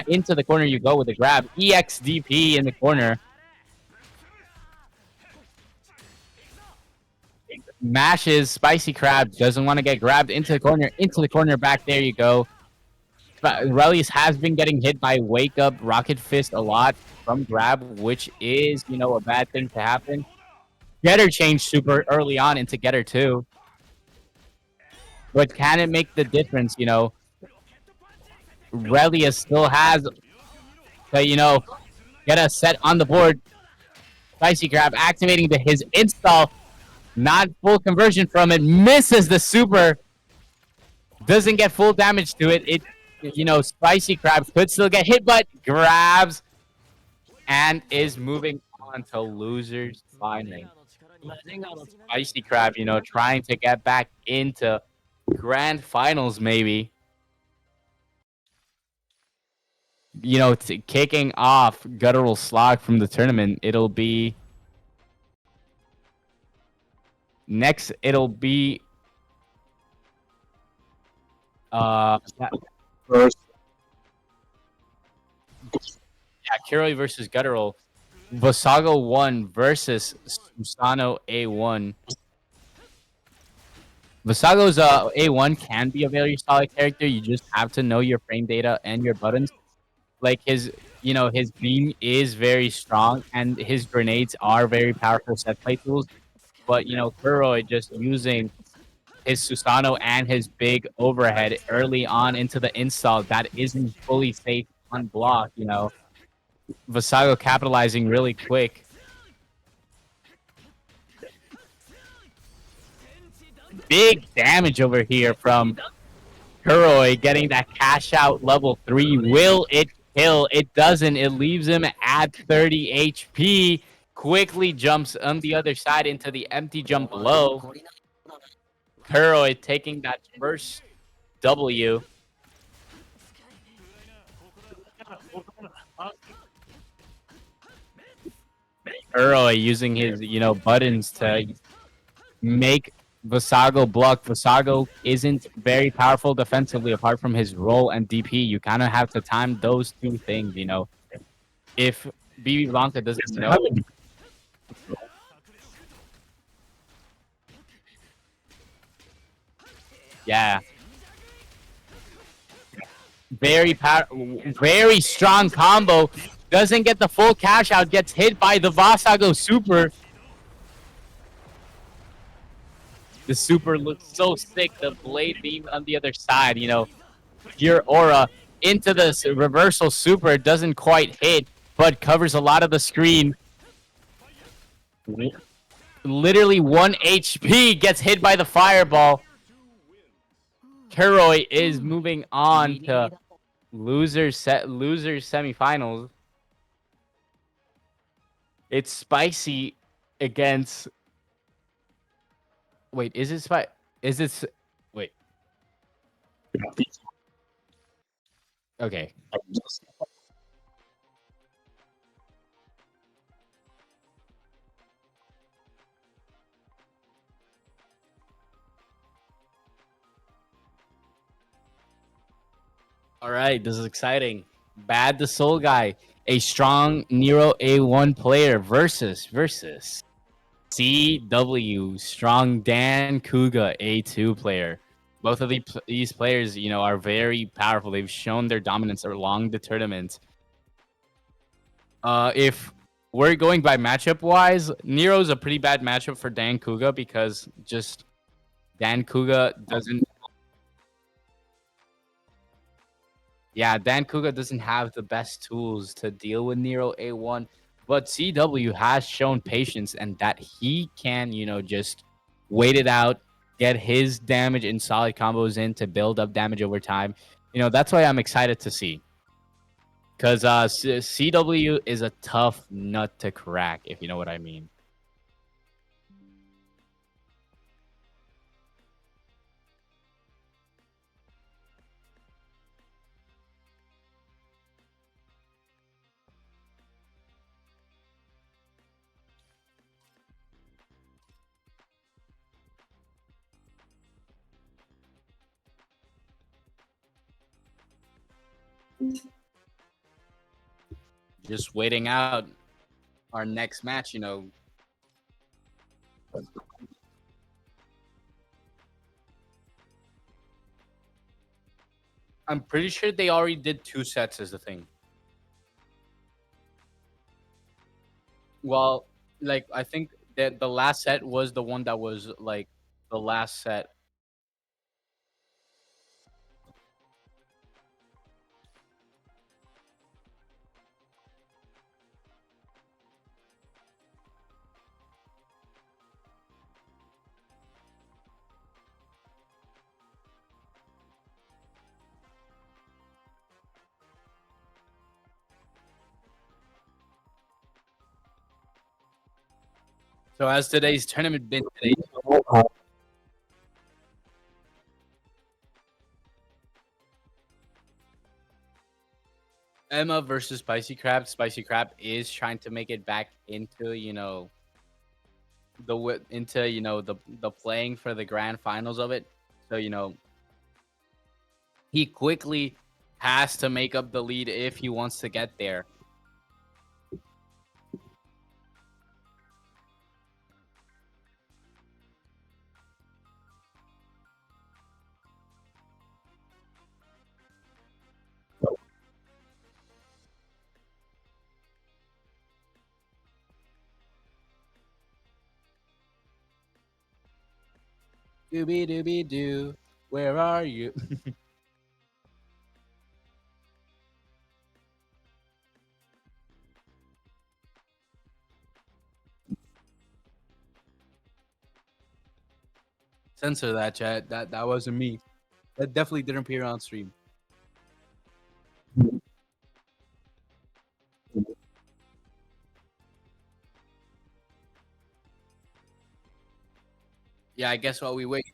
Into the corner you go with the grab. EXDP in the corner. Mashes. Spicy Crab doesn't want to get grabbed into the corner. Into the corner back. There you go. Relius has been getting hit by Wake Up Rocket Fist a lot from grab, which is, a bad thing to happen. Getter changed super early on into Getter 2. but can it make the difference? Relia still has to, get a set on the board. Spicy Crab activating his install. Not full conversion from it. Misses the super. Doesn't get full damage to it. Spicy Crab could still get hit, but grabs and is moving on to losers finally. Spicy Crab, trying to get back into grand finals maybe. Kicking off Guttural Slog from the tournament. It'll be first. Yeah, Kiroi versus Guttural. Vasago 1 versus Susano A1. Vasago's A1 can be a very solid character. You just have to know your frame data and your buttons. Like his beam is very strong and his grenades are very powerful set play tools. But Kuroi just using his Susano and his big overhead early on into the install that isn't fully safe on block, Vasago capitalizing really quick. Big damage over here from Kuroi getting that cash out level 3. Will it kill? It doesn't. It leaves him at 30 HP. Quickly jumps on the other side into the empty jump low. Kuroi taking that first W. Kuroi using his, buttons to make Vasago block. Vasago isn't very powerful defensively apart from his roll and DP. You kind of have to time those two things, If BB Blanca doesn't know. Yeah. Very strong combo. Doesn't get the full cash out. Gets hit by the Vasago super. The super looks so sick. The blade beam on the other side, your aura into this reversal super doesn't quite hit, but covers a lot of the screen. Literally 1 HP gets hit by the fireball. Kuroi is moving on to losers semifinals. It's spicy against. Wait, is it spicy? Is it? Wait. Okay. All right, this is exciting. Bad the Soul Guy, a strong Nero A1 player versus CW, strong Dan Kuga A2 player. Both of these players, are very powerful. They've shown their dominance along the tournament. If we're going by matchup wise, Nero's a pretty bad matchup for Dan Kuga because just Dan Kuga doesn't. Yeah, Dan Kuga doesn't have the best tools to deal with Nero A1, but CW has shown patience and that he can, just wait it out, get his damage and solid combos in to build up damage over time. That's why I'm excited to see. Because CW is a tough nut to crack, if you know what I mean. Just waiting out our next match, I'm pretty sure they already did 2 sets as the thing. Well, like I think that the last set was the one that was like the last set. So as today's tournament been today, Emma versus Spicy Crab. Spicy Crab is trying to make it back into the playing for the grand finals of it. So he quickly has to make up the lead if he wants to get there. Dooby dooby doo, where are you? Censor that, chat. That wasn't me. That definitely didn't appear on stream. Yeah, I guess while we wait.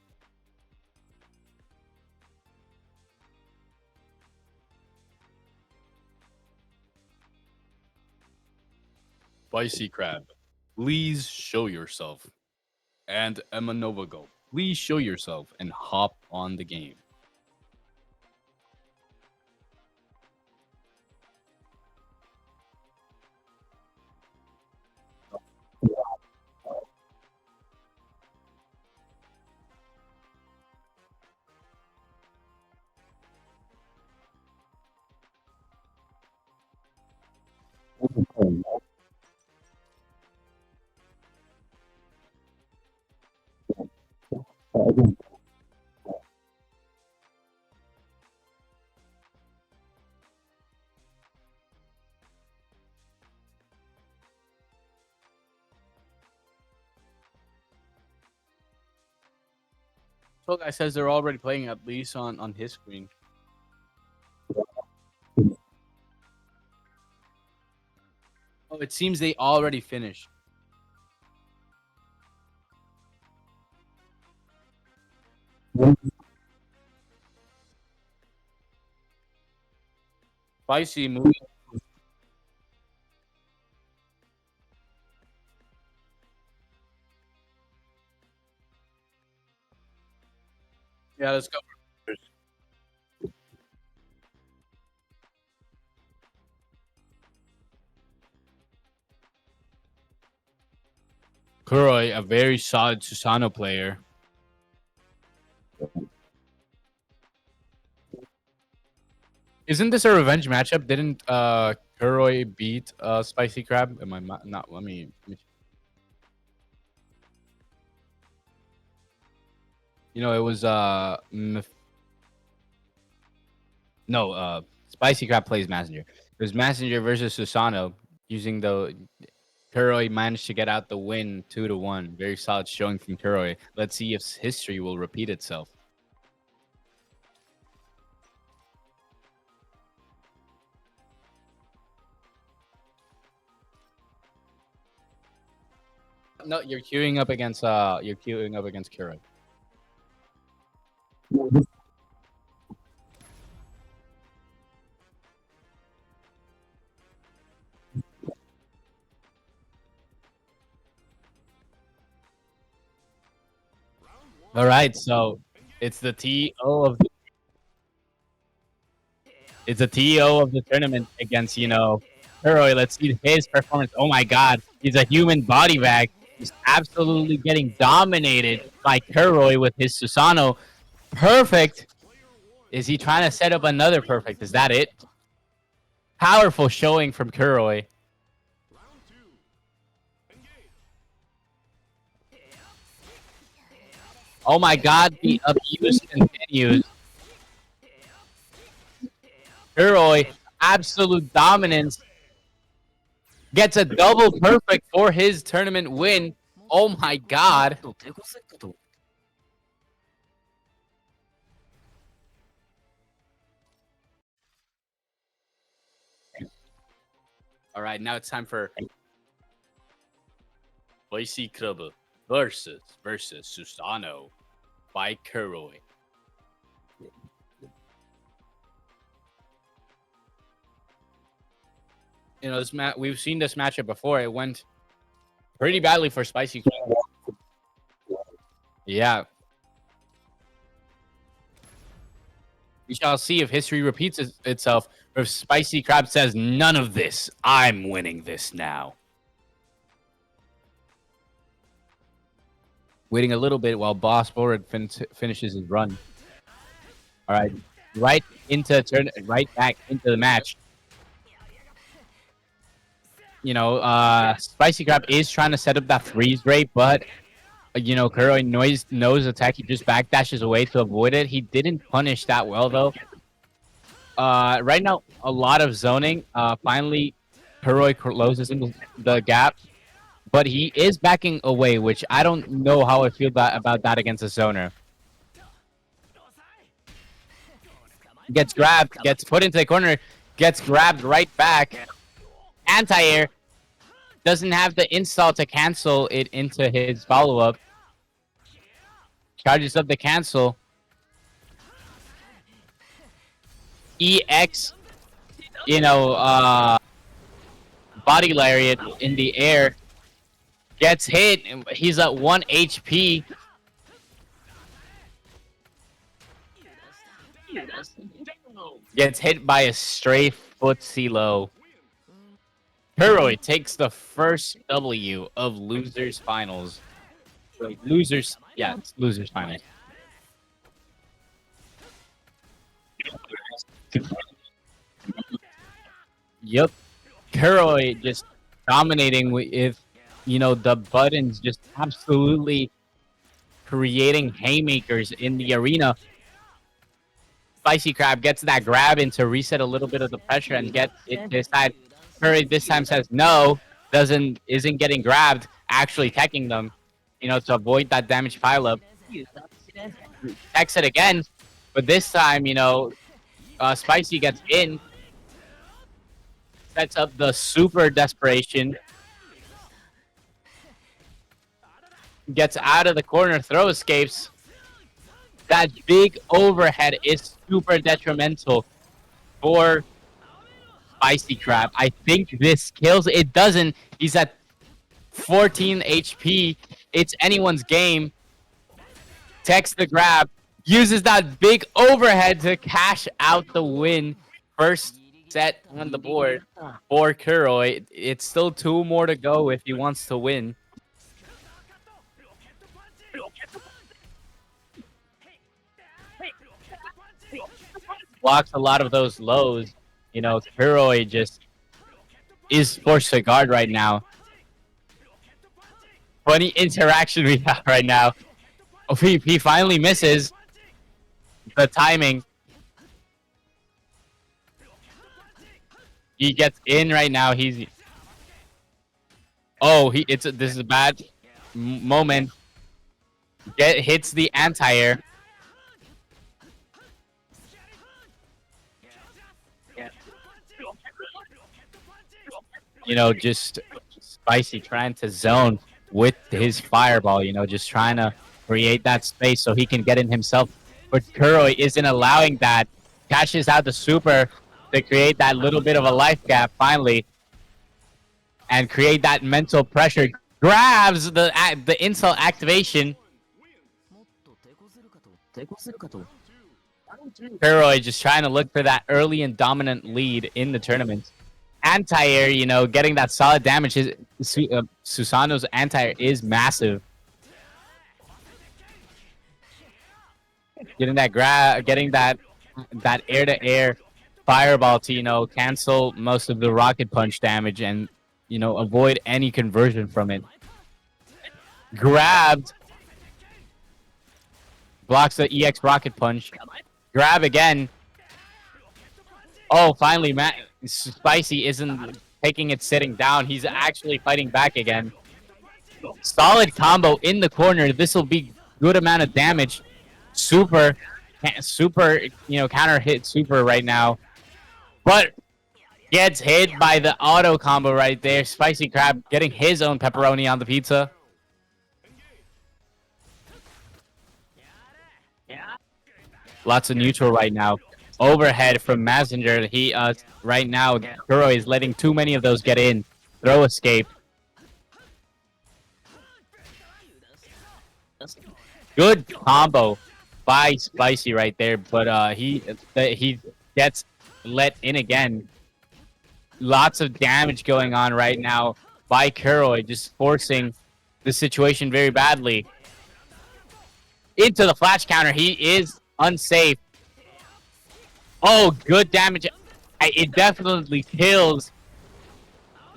Spicy Crab, please show yourself. And Emma Novago, please show yourself and hop on the game. So guy says they're already playing at least on his screen. Oh, it seems they already finished. Spicy movie. Yeah, let's go. Kuroi, a very solid Susano player. Isn't this a revenge matchup? Didn't Kuroi beat Spicy Crab? Am I not? Let me. It was no, Spicy Crab plays Messenger. It was Messenger versus Susano using the Kuroi managed to get out the win 2-1. Very solid showing from Kuroi. Let's see if history will repeat itself. No, you're queuing up against Kuroi. All right, so it's the TO of it's a TO of the tournament against Kuroi. Let's see his performance. Oh my God, he's a human body bag. He's absolutely getting dominated by Kuroi with his Susano. Perfect. Is he trying to set up another perfect? Is that it? Powerful showing from Kuroi. Oh my God, the abuse continues. Kuroi, absolute dominance. Gets a double perfect for his tournament win. Oh my God. All right, now it's time for Spicy Crab versus Susano by Kuroi. You know, we've seen this matchup before. It went pretty badly for Spicy Crab. Yeah. We shall see if history repeats itself, or if Spicy Crab says, none of this. I'm winning this now. Waiting a little bit while Boss Forward finishes his run. All right. Right back into the match. You know, Spicy Crab is trying to set up that freeze rate, but you know, Kuroi knows attack. He just backdashes away to avoid it. He didn't punish that well though. Right now, a lot of zoning. Finally, Kuroi closes in the gap, but he is backing away, which I don't know how I feel about that against a zoner. Gets grabbed, gets put into the corner, gets grabbed right back. Anti-air doesn't have the install to cancel it into his follow-up. Charges up the cancel. EX, you know, body lariat in the air. Gets hit. He's at 1 HP. Gets hit by a stray footsie low. Kuroi takes the first W of losers finals. Losers finals. Yep. Kuroi just dominating with, you know, the buttons just absolutely creating haymakers in the arena. Spicy Crab gets that grab in to reset a little bit of the pressure and get it this side. Kuroi this time says no, isn't getting grabbed, actually teching them, you know, to avoid that damage pileup. Techs it again, but this time, you know, Spicy gets in, sets up the super desperation, gets out of the corner, throw escapes. That big overhead is super detrimental for Spicy Crab. I think this kills. It doesn't. He's at 14 HP. It's anyone's game. Takes the grab. Uses that big overhead to cash out the win. First set on the board for Kuroi. It's still 2 more to go if he wants to win. Blocks a lot of those lows. You know, Kuroi just is forced to guard right now. Funny interaction we have right now. Oh, he finally misses the timing. He gets in right now. This is a bad moment. Hits the anti-air. You know, just Spicy trying to zone with his fireball, you know, just trying to create that space so he can get in himself. But Kuroi isn't allowing that. Cashes out the super to create that little bit of a life gap finally. And create that mental pressure. Grabs the insult activation. Kuroi just trying to look for that early and dominant lead in the tournament. Anti-air, you know, getting that solid damage. Susano's anti-air is massive. Getting that air-to-air fireball to, you know, cancel most of the rocket punch damage and, you know, avoid any conversion from it. Grabbed. Blocks the EX rocket punch. Grab again. Oh, finally, Spicy isn't taking it sitting down. He's actually fighting back again. Solid combo in the corner. This will be good amount of damage. Super, you know, counter hit super right now. But gets hit by the auto combo right there. Spicy Crab getting his own pepperoni on the pizza. Lots of neutral right now. Overhead from Messenger. He right now Kuro is letting too many of those get in. Throw escape. Good combo by Spicy right there, but he gets let in again. Lots of damage going on right now by Kuro, just forcing the situation very badly. Into the flash counter, he is unsafe. Oh, good damage. It definitely kills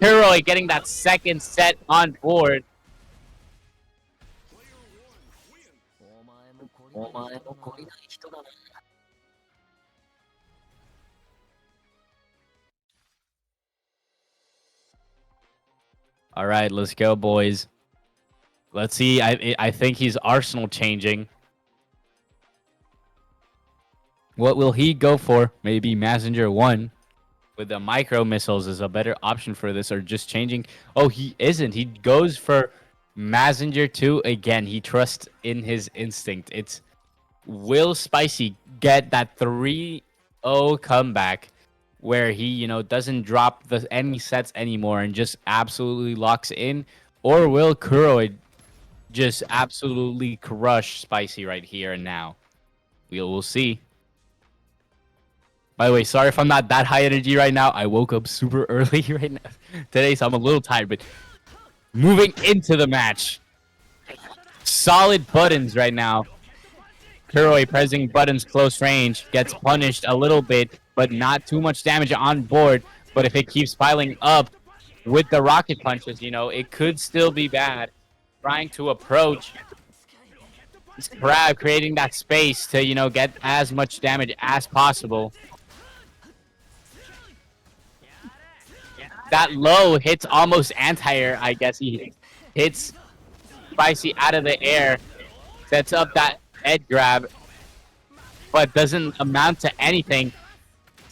Kuro, getting that second set on board. All right, let's go, boys. Let's see. I think he's Arsenal changing. What will he go for? Maybe Messenger 1 with the micro missiles is a better option for this, or just changing. Oh, he isn't. He goes for Messenger 2 again. He trusts in his instinct. It's will Spicy get that 3-0 comeback where he, doesn't drop any sets anymore and just absolutely locks in? Or will Kuro just absolutely crush Spicy right here and now? We'll see. By the way, sorry if I'm not that high energy right now. I woke up super early right now today, so I'm a little tired. But moving into the match, solid buttons right now. Kuroi pressing buttons close range, gets punished a little bit, but not too much damage on board. But if it keeps piling up with the rocket punches, it could still be bad. Trying to approach Crab, creating that space to, get as much damage as possible. That low hits almost anti-air, I guess. He hits Spicy out of the air, sets up that head grab, but doesn't amount to anything.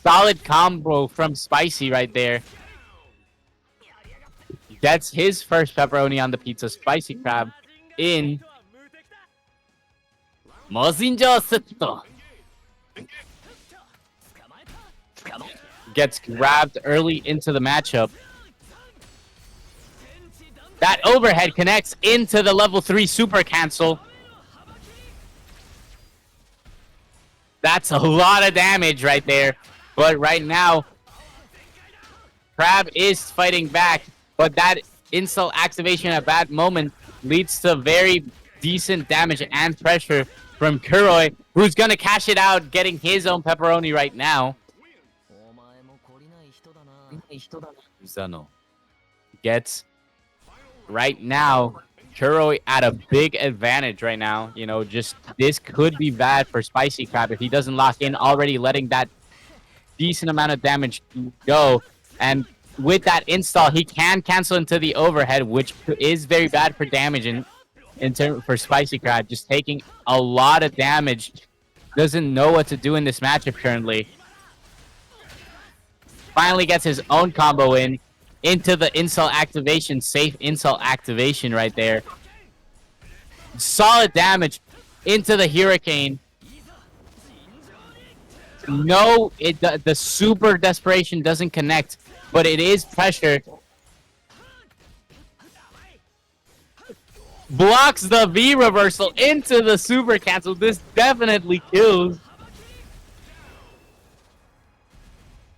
Solid combo from Spicy right there. Gets his first pepperoni on the pizza. Spicy Crab in Messenger Seto. Gets grabbed early into the matchup. That overhead connects into the level 3 super cancel. That's a lot of damage right there. But right now, Crab is fighting back. But that insult activation at that moment leads to very decent damage and pressure from Kuroi, who's going to cash it out, getting his own pepperoni right now. Zano gets right now Kuroi at a big advantage right now. Just this could be bad for Spicy Crab if he doesn't lock in, already letting that decent amount of damage go. And with that install, he can cancel into the overhead, which is very bad for damage for Spicy Crab. Just taking a lot of damage. Doesn't know what to do in this matchup currently. Finally gets his own combo into the insult activation. Safe insult activation right there. Solid damage into the Hurricane. No, the super desperation doesn't connect, but it is pressure. Blocks the V reversal into the super cancel. This definitely kills.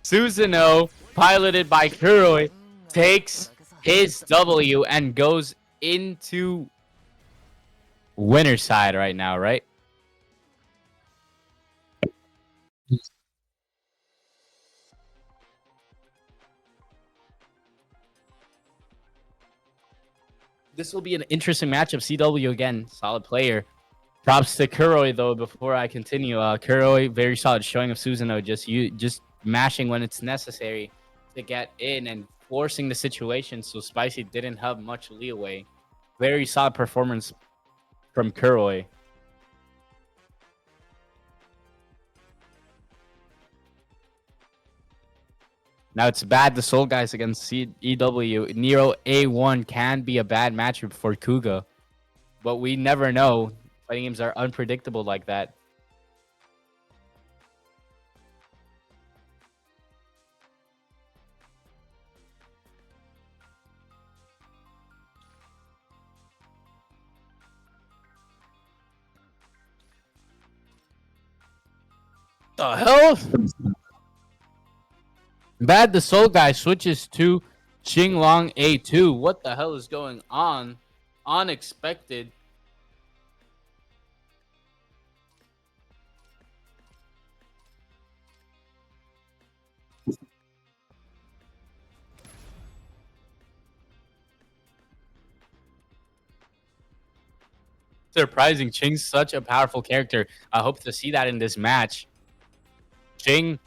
Susanoo, piloted by Kuroi, takes his W and goes into winner's side right now, right? This will be an interesting matchup. CW again, solid player. Props to Kuroi though. Before I continue, Kuroi very solid showing of Susanoo. Just mashing when it's necessary to get in and forcing the situation. So Spicy didn't have much leeway. Very solid performance from Kuroi. Now it's bad the Soul Guys against EW. Nero A1 can be a bad matchup for Kuga. But we never know. Fighting games are unpredictable like that. the hell? Bad the Soul Guy switches to Xinglong A2. What the hell is going on? Unexpected. Surprising. Ching's such a powerful character. I hope to see that in this match. Ching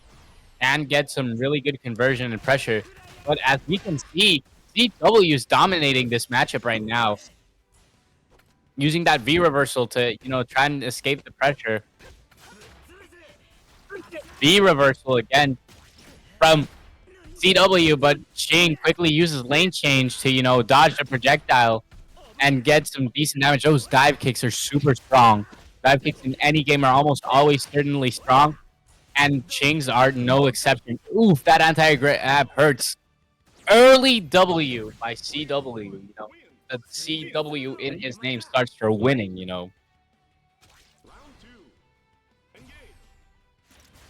can get some really good conversion and pressure. But as we can see, CW is dominating this matchup right now. Using that V reversal to, try and escape the pressure. V reversal again from CW, but Ching quickly uses lane change to, dodge the projectile and get some decent damage. Those dive kicks are super strong. Dive kicks in any game are almost always certainly strong. And Ching's are no exception. Oof, that anti-grab hurts. Early W by CW. The CW in his name starts for winning,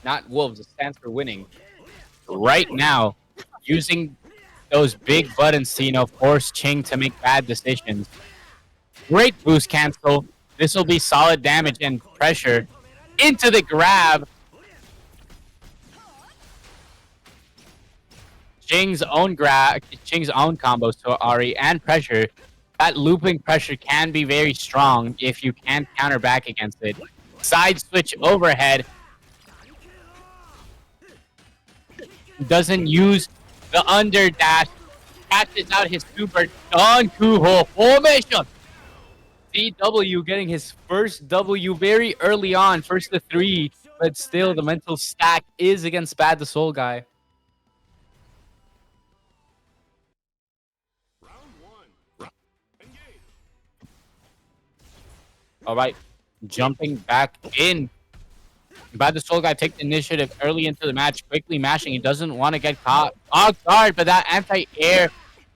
Not wolves, it stands for winning. Right now, using those big buttons to, force Ching to make bad decisions. Great boost cancel. This will be solid damage and pressure into the grab. Ching's own combos to Ari and pressure. That looping pressure can be very strong if you can't counter back against it. Side switch overhead. Doesn't use the under dash. Catches out his super Kuho formation. CW getting his first W very early on, first to 3, but still the mental stack is against Bad the Soul Guy. All right, jumping back in. Bad the Soul Guy takes the initiative early into the match, quickly mashing. He doesn't want to get caught off guard, but that anti-air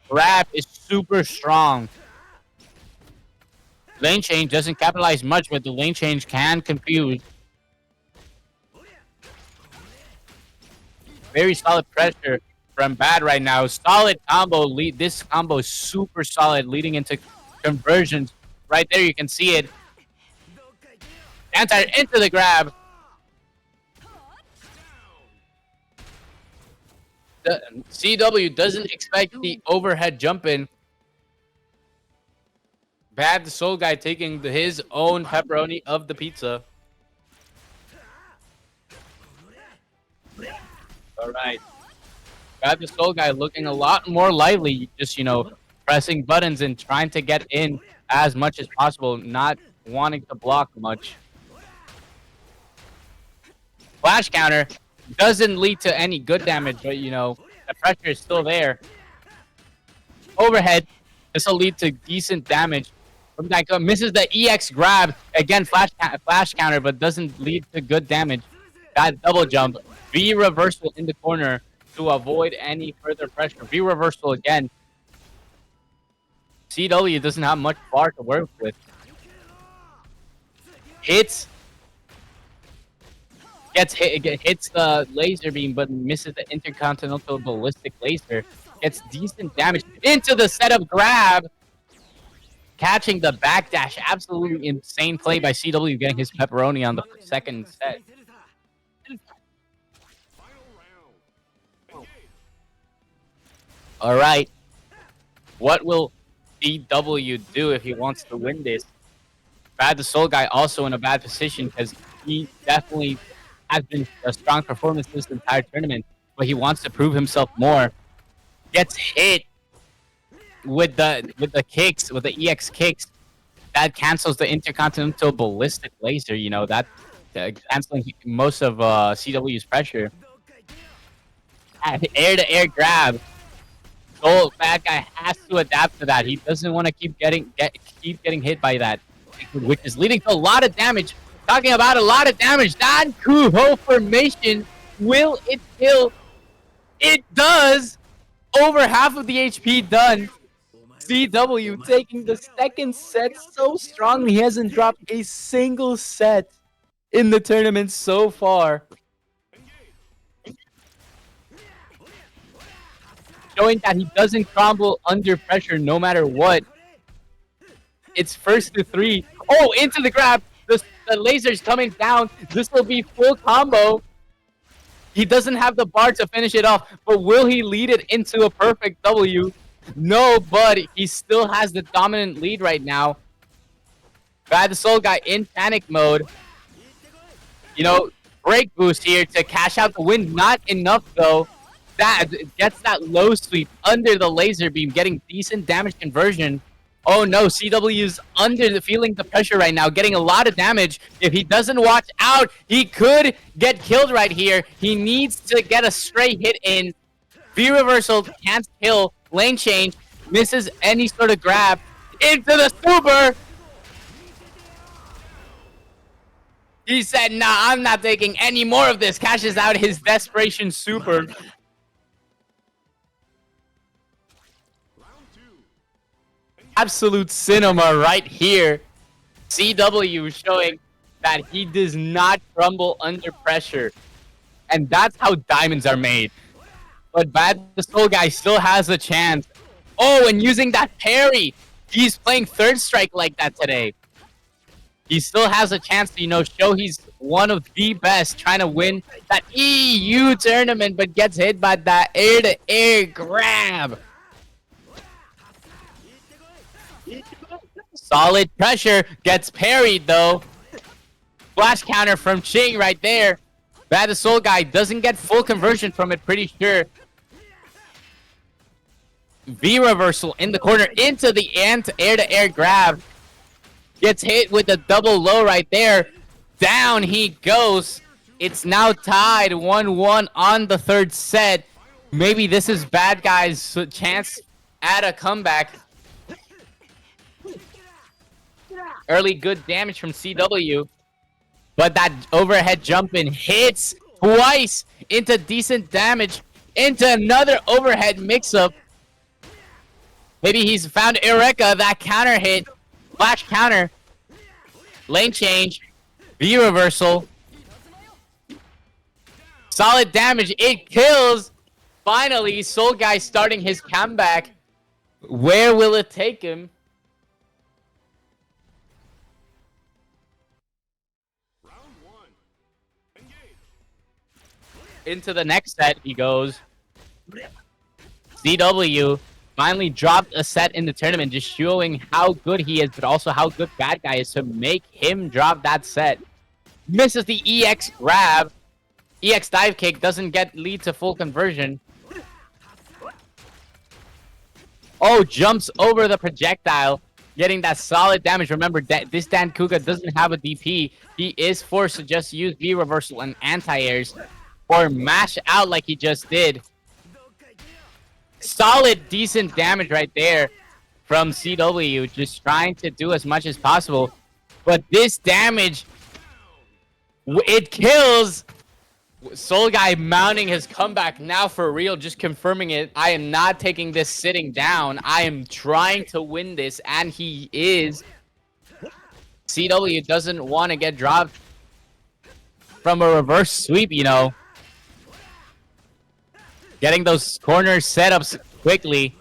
grab is super strong. Lane change doesn't capitalize much, but the lane change can confuse. Very solid pressure from Bad right now. Solid combo. This combo is super solid, leading into conversions. Right there, you can see it. Anti into the grab. The CW doesn't expect the overhead jump in. Bad the Soul Guy taking his own pepperoni of the pizza. All right. Bad the Soul Guy looking a lot more lively, just, pressing buttons and trying to get in as much as possible, not wanting to block much. Flash counter doesn't lead to any good damage, but, the pressure is still there. Overhead. This will lead to decent damage. From that, misses the EX grab. Again, flash counter, but doesn't lead to good damage. That double jump. V reversal in the corner to avoid any further pressure. V reversal again. CW doesn't have much bar to work with. Hits the laser beam, but misses the intercontinental ballistic laser. Gets decent damage into the setup grab. Catching the backdash. Absolutely insane play by CW, getting his pepperoni on the second set. All right. What will CW do if he wants to win this? Bad the Soul Guy also in a bad position because he definitely has been a strong performance this entire tournament, but he wants to prove himself more. Gets hit with the kicks, with the EX kicks. That cancels the intercontinental ballistic laser, that canceling most of CW's pressure. Air-to-air grab. Soul Bad Guy has to adapt to that. He doesn't want to keep getting hit by that, which is leading to a lot of damage. Talking about a lot of damage. That Kuho formation, will it kill? It does. Over half of the HP done. CW taking the second set so strongly. He hasn't dropped a single set in the tournament so far. showing that he doesn't crumble under pressure no matter what. It's first to 3. Oh, into the grab. The laser's coming down. This will be full combo. He doesn't have the bar to finish it off, but will he lead it into a perfect W? No, but he still has the dominant lead right now. Bad the Soul Guy in panic mode. You know, break boost here to cash out the win. Not enough, though. That gets that low sweep under the laser beam, getting decent damage conversion. Oh no, CW's feeling the pressure right now, getting a lot of damage. If he doesn't watch out, he could get killed right here. He needs to get a stray hit in. V reversal can't kill. Lane change, misses any sort of grab. Into the super! He said, nah, I'm not taking any more of this. Cashes out his desperation super. Absolute cinema right here. CW showing that he does not crumble under pressure. And that's how diamonds are made. But Bad the Soul Guy still has a chance. Oh, and using that parry. He's playing third strike like that today. He still has a chance to, you know, show he's one of the best, trying to win that EU tournament, but gets hit by that air-to-air grab. Solid pressure, gets parried though. Flash counter from Ching right there. Bad the Soul Guy doesn't get full conversion from it, pretty sure. V reversal in the corner into the air-to-air grab. Gets hit with a double low right there. Down he goes. It's now tied 1-1 on the third set. Maybe this is Bad Guy's chance at a comeback. Early good damage from CW. But that overhead jump in hits twice into decent damage. Into another overhead mix-up. Maybe he's found Eureka, that counter hit. Flash counter. Lane change. V reversal. Solid damage. It kills. Finally, Soul Guy starting his comeback. Where will it take him? Into the next set he goes. CW finally dropped a set in the tournament, just showing how good he is, but also how good Bad Guy is to make him drop that set. Misses the EX grab. EX dive kick doesn't lead to full conversion. Oh, jumps over the projectile, getting that solid damage. Remember that this Dan Kuga doesn't have a DP. He is forced to just use V reversal and anti-airs or mash out like he just did. Solid, decent damage right there from CW, just trying to do as much as possible. But this damage, it kills. Soul Guy mounting his comeback now for real, just confirming it. I am not taking this sitting down. I am trying to win this, and he is. CW doesn't want to get dropped from a reverse sweep, you know. Getting those corner setups quickly.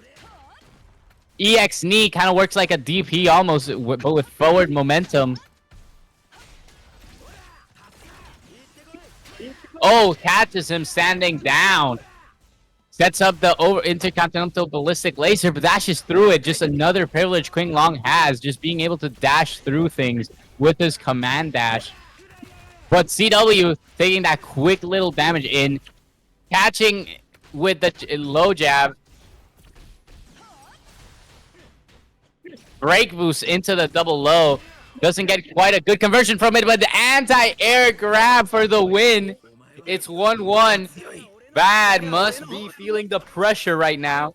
EX knee kind of works like a DP almost, but with forward momentum. Oh, catches him standing down. Sets up the intercontinental ballistic laser, but dashes through it. Just another privilege Qing Long has, just being able to dash through things with his command dash. But CW taking that quick little damage in, catching with the low jab. Break boost into the double low. Doesn't get quite a good conversion from it, but the anti-air grab for the win. It's 1-1. Bad must be feeling the pressure right now.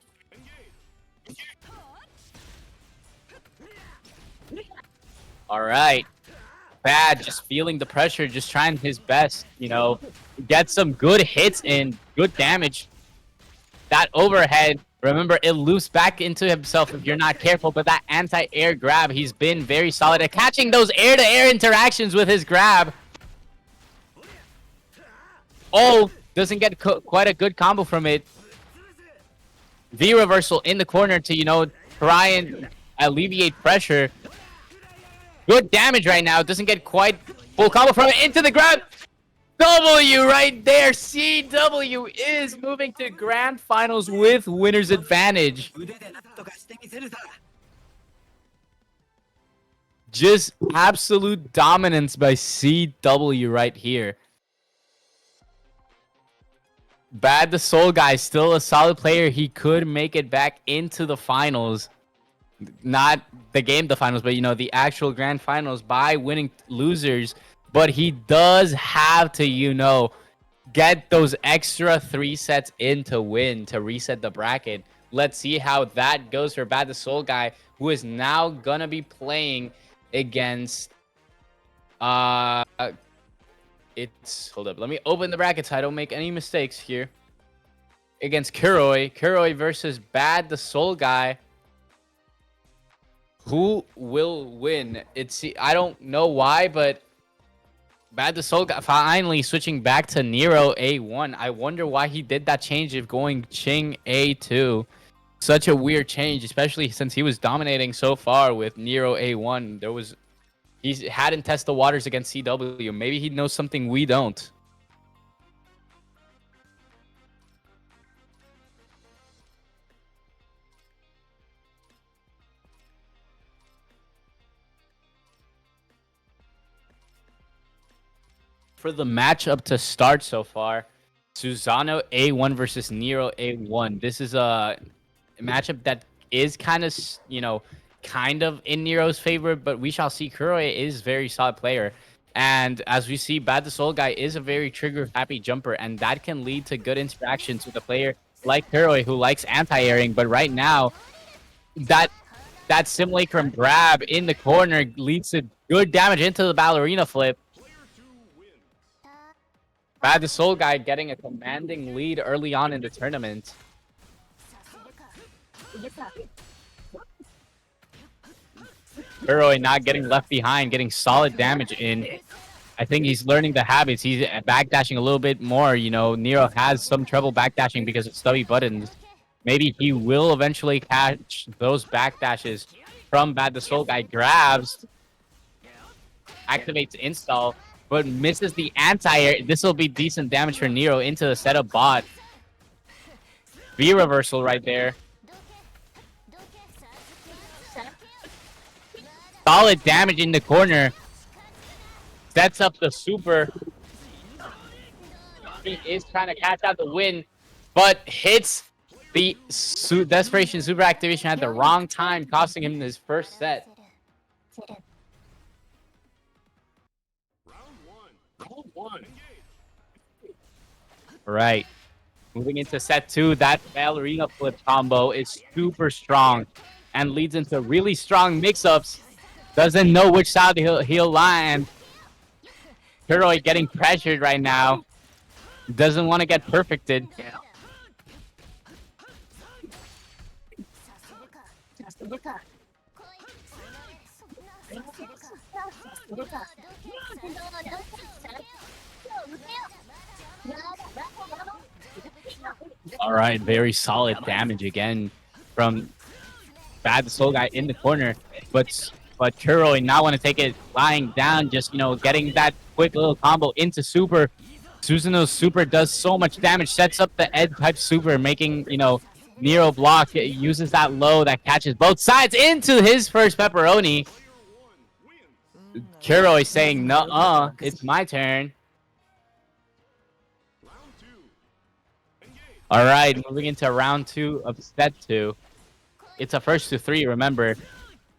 All right. Bad just feeling the pressure, just trying his best, you know, get some good hits in, good damage. That overhead, remember, it loops back into himself if you're not careful, but that anti-air grab, he's been very solid at catching those air-to-air interactions with his grab. Oh, doesn't get quite a good combo from it. V reversal in the corner to, try and alleviate pressure. Good damage right now. Doesn't get quite full combo from it. Into the ground. W right there. CW is moving to grand finals with winner's advantage. Just absolute dominance by CW right here. Bad the Soul Guy, still a solid player. He could make it back into the finals. Not the game, the finals, but the actual grand finals by winning losers. But he does have to, get those extra 3 sets in to win, to reset the bracket. Let's see how that goes for Bad the Soul Guy, who is now gonna be playing against hold up, let me open the bracket so I don't make any mistakes here. Against Kuroi versus Bad the Soul Guy. Who will win? I don't know why, but Bad the Soul Guy finally switching back to Nero A1. I wonder why he did that change of going Ching A2. Such a weird change, especially since he was dominating so far with Nero A1. He hadn't tested the waters against CW. Maybe he knows something we don't. For the matchup to start so far, Susano A1 versus Nero A1. This is a matchup that is kind of in Nero's favor, but we shall see. Kuroi is very solid player, and as we see, Bad the Soul Guy is a very trigger happy jumper, and that can lead to good interactions with a player like Kuroi who likes anti-airing. But right now, that simulacrum grab in the corner leads to good damage into the ballerina flip. Bad the Soul Guy getting a commanding lead early on in the tournament. Kuroi not getting left behind, getting solid damage in. I think he's learning the habits. He's backdashing a little bit more. Nero has some trouble backdashing because of stubby buttons. Maybe he will eventually catch those backdashes from Bad the Soul Guy. Grabs, activates install, but misses the anti-air. This will be decent damage for Nero into the setup bot. V reversal right there. Solid damage in the corner. Sets up the super. He is trying to catch out the win, but hits the Desperation Super activation at the wrong time, costing him his first set. Right. Moving into set 2, that ballerina flip combo is super strong and leads into really strong mix-ups. Doesn't know which side he'll land. Kuroi getting pressured right now. Doesn't want to get perfected. All right, very solid damage again from Bad the Soul Guy in the corner, but Kuroi now want to take it lying down, just getting that quick little combo into super. Susano's super does so much damage, sets up the Ed type super, making Nero block. It uses that low that catches both sides into his first pepperoni. Kuroi saying, "Nuh-uh, it's my turn." All right, moving into round 2 of set 2. It's a first to 3, remember.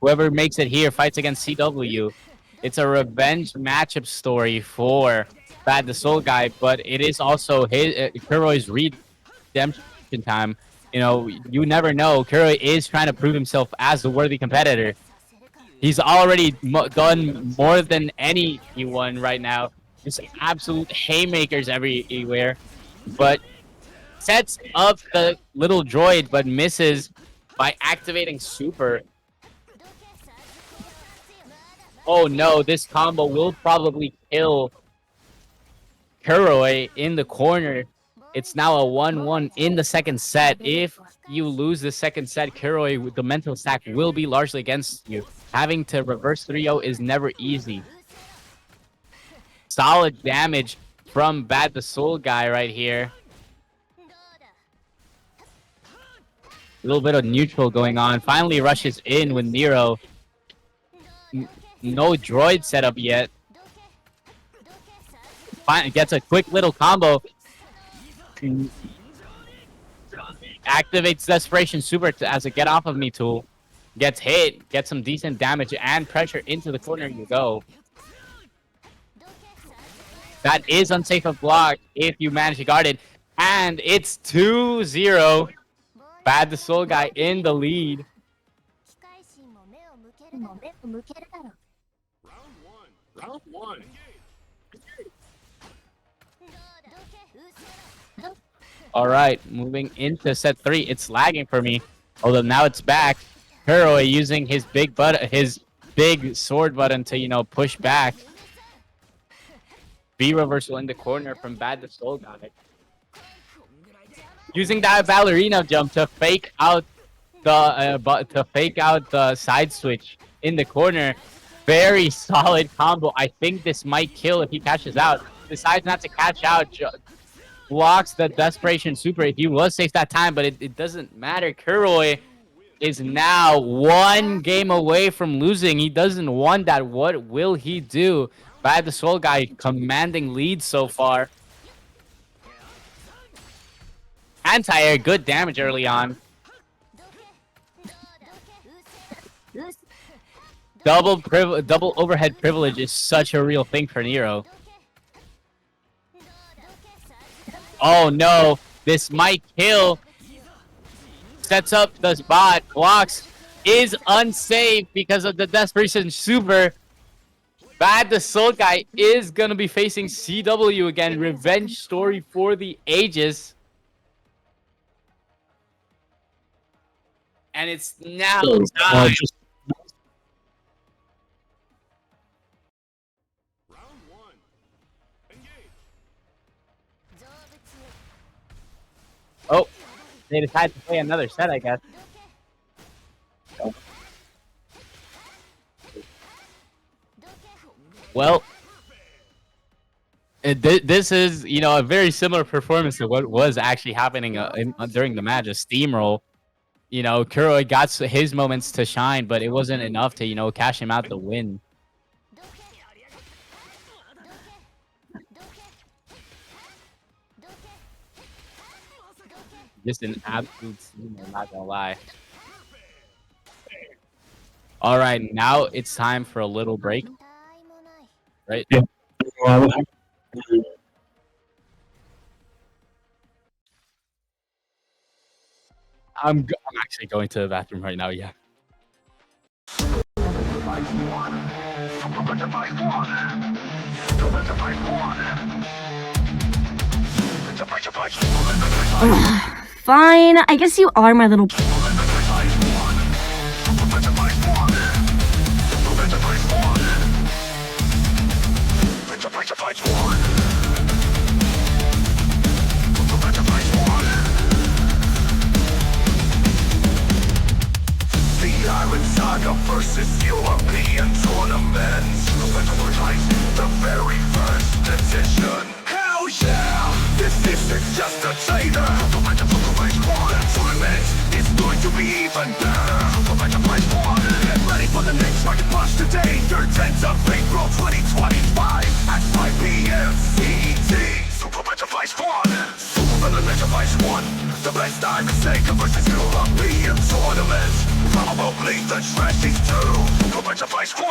Whoever makes it here fights against CW. It's a revenge matchup story for Bad the Soul Guy, but it is also Kuroi's redemption time. You never know. Kuroi is trying to prove himself as a worthy competitor. He's already done more than anyone right now. Just absolute haymakers everywhere. But sets up the little droid, but misses by activating super. Oh no, this combo will probably kill Kuroi in the corner. It's now a 1-1 in the second set. If you lose the second set, Kuroi, the mental stack will be largely against you. Having to reverse 3-0 is never easy. Solid damage from Bad the Soul guy right here. A little bit of neutral going on. Finally rushes in with Nero. No droid setup yet. Gets a quick little combo. Activates Desperation Super as a get off of me tool. Gets hit. Gets some decent damage and pressure into the corner you go. That is unsafe of block if you manage to guard it. And it's 2-0. Bad the Soul guy in the lead. Round one. All right, moving into set 3. It's lagging for me. Although now it's back. Kuroi using his big sword button to, you know, push back. B reversal in the corner from Bad the Soul guy. Using that ballerina jump to fake out the side switch in the corner. Very solid combo. I think this might kill if he cashes out. Decides not to cash out. Blocks the Desperation Super. He was safe that time, but it doesn't matter. Kuroi is now 1 game away from losing. He doesn't want that. What will he do? Bad the Soul guy commanding lead so far. Anti-air, good damage early on. Double overhead privilege is such a real thing for Nero. Oh no, this might kill. Sets up the spot, blocks, is unsafe because of the Desperation Super. Bad the Soul guy is gonna be facing CW again. Revenge story for the ages. And it's now time. Round one. Engage. Oh, they decided to play another set, I guess. Well, this is, you know, a very similar performance to what was actually happening during the match. A steamroll. You know, Kuroi got his moments to shine, but it wasn't enough to, you know, cash him out the win. Just an absolute steamroll, not gonna lie. All right, now it's time for a little break. Right? Yeah. I'm actually going to the bathroom right now, yeah. Fine, I guess you are my little... The Iron Saga versus European tournaments. The very first edition. Hell yeah! This isn't just a trailer. The tournament is going to be even better. Get ready for the next market punch today. 10th of April 2025 at 5 p.m. CET. Super Mecha FIghts 1. Super Mecha FIghts 1. The best Iron Saga versus European tournament. Probably the trashiest too. Super Mecha FIghts 1.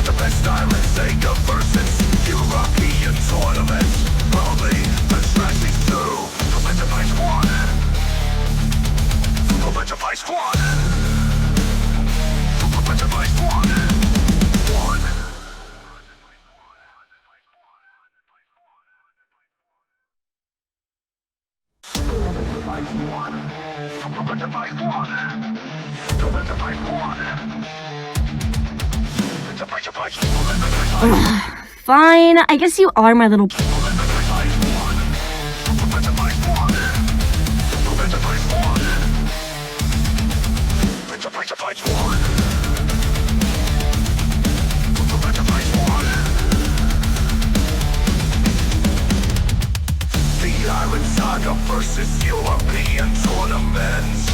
The best Iron Saga versus European tournament. Probably the trashiest too. Super Mecha FIghts 1. Super Mecha FIghts 1. Fine, I guess you are my little... The Iron Saga versus European tournaments.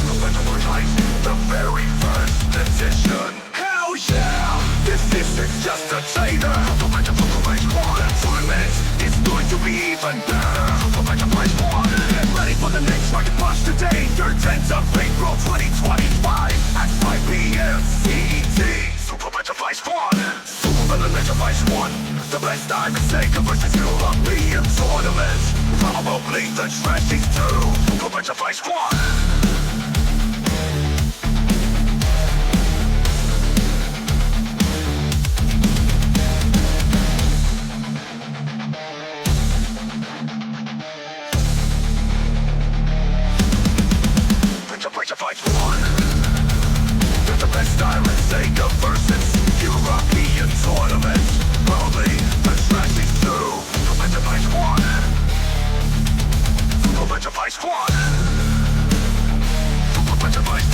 The very first edition. Hell yeah! This isn't just a trailer. The tournament is going to be even better. Get ready for the next rocket punch today. Your 10th of April 2025 at 5 p.m. CET. Super Mecha FIghts 1. Super Mecha FIghts 1. The best time is Sega versus European tournament. Probably the trashiest too. Super Mecha FIghts 1. The best time is Sega versus European tournament. Probably the trashiest too. Super Mecha FIghts 1. Super Mecha FIghts 1. Super Mecha FIghts 1.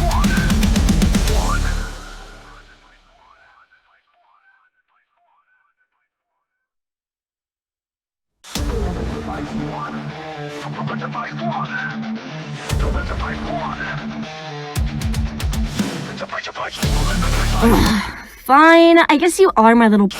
Fine, I guess you are my little... The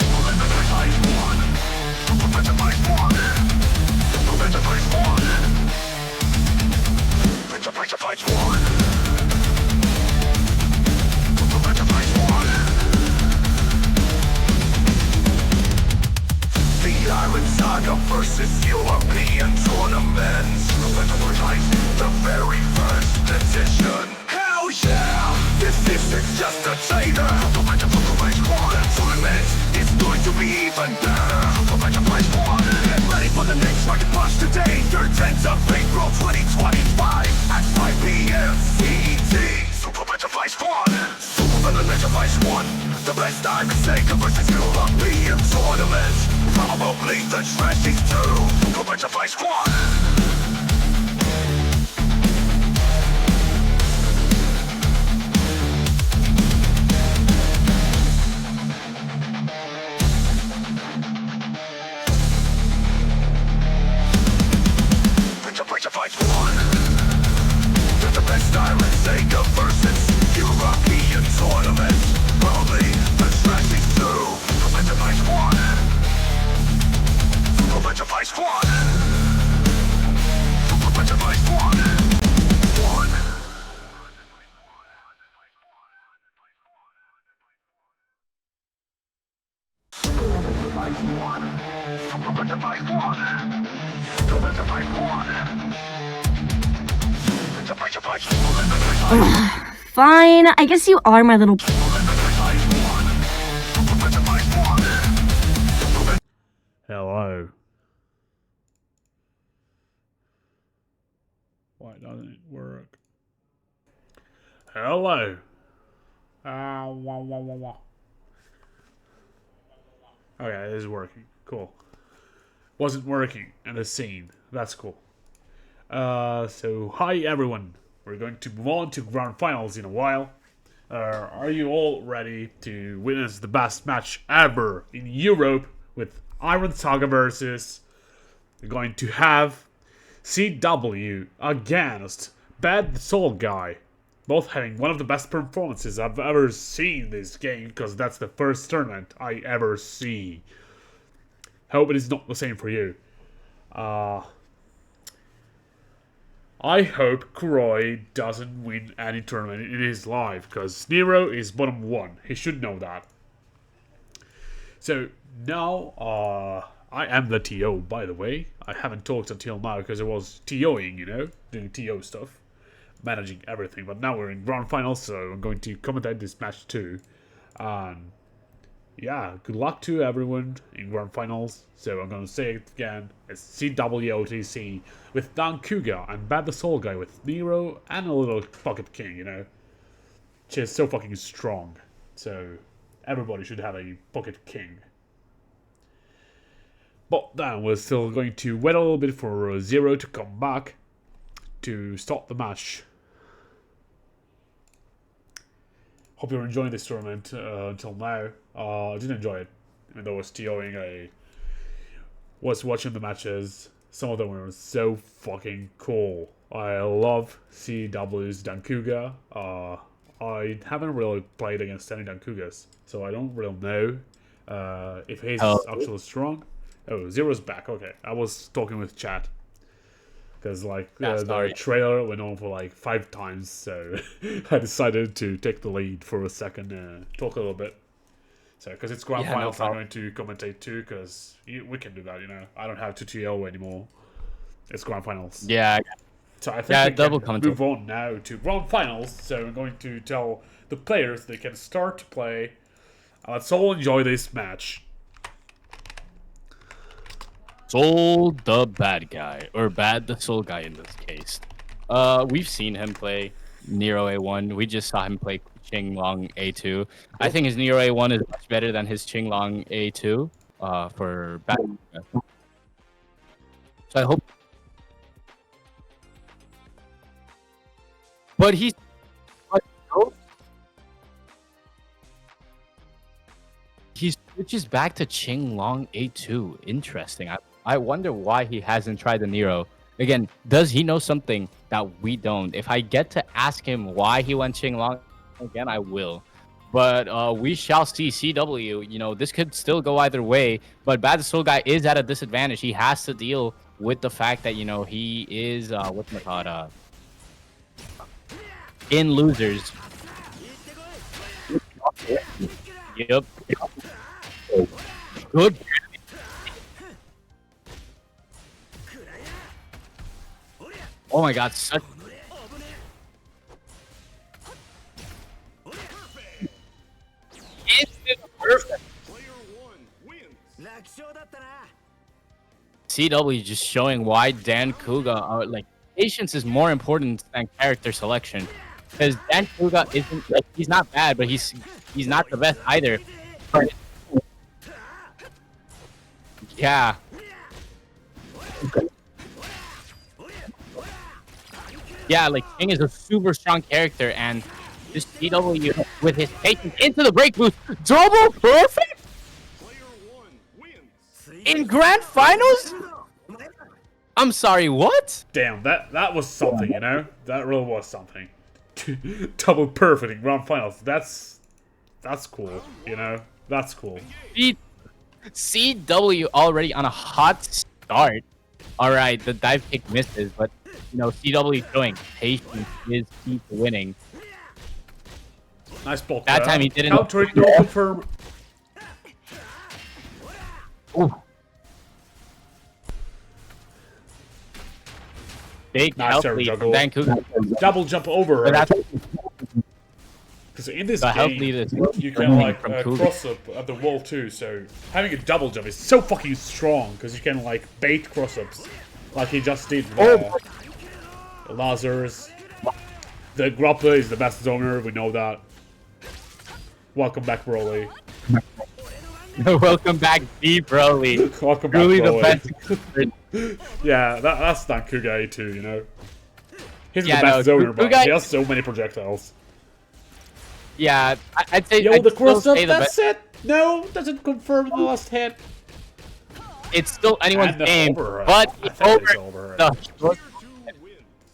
Iron Saga versus European tournaments. The very first edition. Hell yeah! This isn't just a trailer. The tournament is going to be even better. Get ready for the next rocket punch today. Your 10th of April 2025 at 5 p.m. CET. Super Mecha FIghts 1. Super Mecha FIghts 1. The best time is Sega versus European tournament. Probably the trashiest too. Super Mecha FIghts 1. The best time is Sega versus European tournament. Probably the trashiest too. Super Mecha FIghts 1. Super Mecha FIghts 1. Super Mecha FIghts 1. Fine, I guess you are my little... Hello. Why doesn't it work? Hello. Wah, wah, wah, wah. Okay, it is working. Cool. Wasn't working in the scene. That's cool. So hi everyone. We're going to move on to grand finals in a while. Are you all ready to witness the best match ever in Europe with Iron Saga versus? We're going to have CW against Bad Soul Guy. Both having one of the best performances I've ever seen in this game, because that's the first tournament I ever see. Hope it is not the same for you. I hope Kuroi doesn't win any tournament in his life, because Nero is bottom 1. He should know that. So now, I am the TO, by the way. I haven't talked until now because I was TOing, you know, doing TO stuff, managing everything. But now we're in grand finals, so I'm going to commentate this match too. And yeah, good luck to everyone in grand finals. So I'm going to say it again. It's CWOTC with Dan Kuga and Bad the Soul Guy with Nero and a little Pocket King, you know. Which is so fucking strong. So Everybody should have a pocket king. But then we're still going to wait a little bit for Zero to come back to start the match. Hope you're enjoying this tournament until now. I did enjoy it, even though I was TOing. I was watching the matches. Some of them were so fucking cool. I love CW's Dankuga. I haven't really played against any Dankugas, so I don't really know if he's actually strong. Oh, Zero's back. Okay, I was talking with chat because like the trailer went on for like 5 times, so I decided to take the lead for a second and talk a little bit. So because it's grand finals, I'm going to commentate too because we can do that. You know, I don't have to TO anymore. It's grand finals. Yeah. So I think we can move on now to grand finals. So I'm going to tell the players they can start to play. Let's all enjoy this match. Soul the bad guy, or Bad the Soul guy in this case. We've seen him play Nero A1. We just saw him play Qinglong A2. I think his Nero A1 is much better than his Qinglong A2 for Bad. So I hope. But he switches back to Qinglong A2. Interesting. I wonder why he hasn't tried the Nero. Again, does he know something that we don't? If I get to ask him why he went Qinglong again, I will. But we shall see. CW, you know, this could still go either way. But Bad the Soul guy is at a disadvantage. He has to deal with the fact that, you know, he is, whatchamacallit, in losers. Yep. Good. Oh my god, such perfect. CW just showing why Dan Kuga like patience is more important than character selection. Because Dan Kuga isn't like, he's not bad, but he's not the best either. But, yeah. Yeah, like King is a super strong character, and this CW with his patience into the break boost, double perfect in grand finals. I'm sorry, what? Damn, that was something, you know. That really was something. Double perfect in grand finals. That's cool, you know. That's cool. CW already on a hot start. All right, the dive kick misses, but you know CW showing patience is key to winning. Nice block. That time he didn't. Countering no confirm. Ooh. Big nice health lead from juggle. Vancouver. Double jump over. Because in this game, you can like cross up at the wall too. So having a double jump is so fucking strong because you can like bait cross ups, like he just did. Lazarus. The grappler is the best zoner. We know that. Welcome back, Broly. Welcome back, D Broly. Welcome back, Really Broly. Yeah, that's Dankuga too, you know. He's the best zoner, but he has so many projectiles. Yeah, I'd say. Yo, the cross up, that's it! No, doesn't confirm the last hit. It's still anyone's game, but the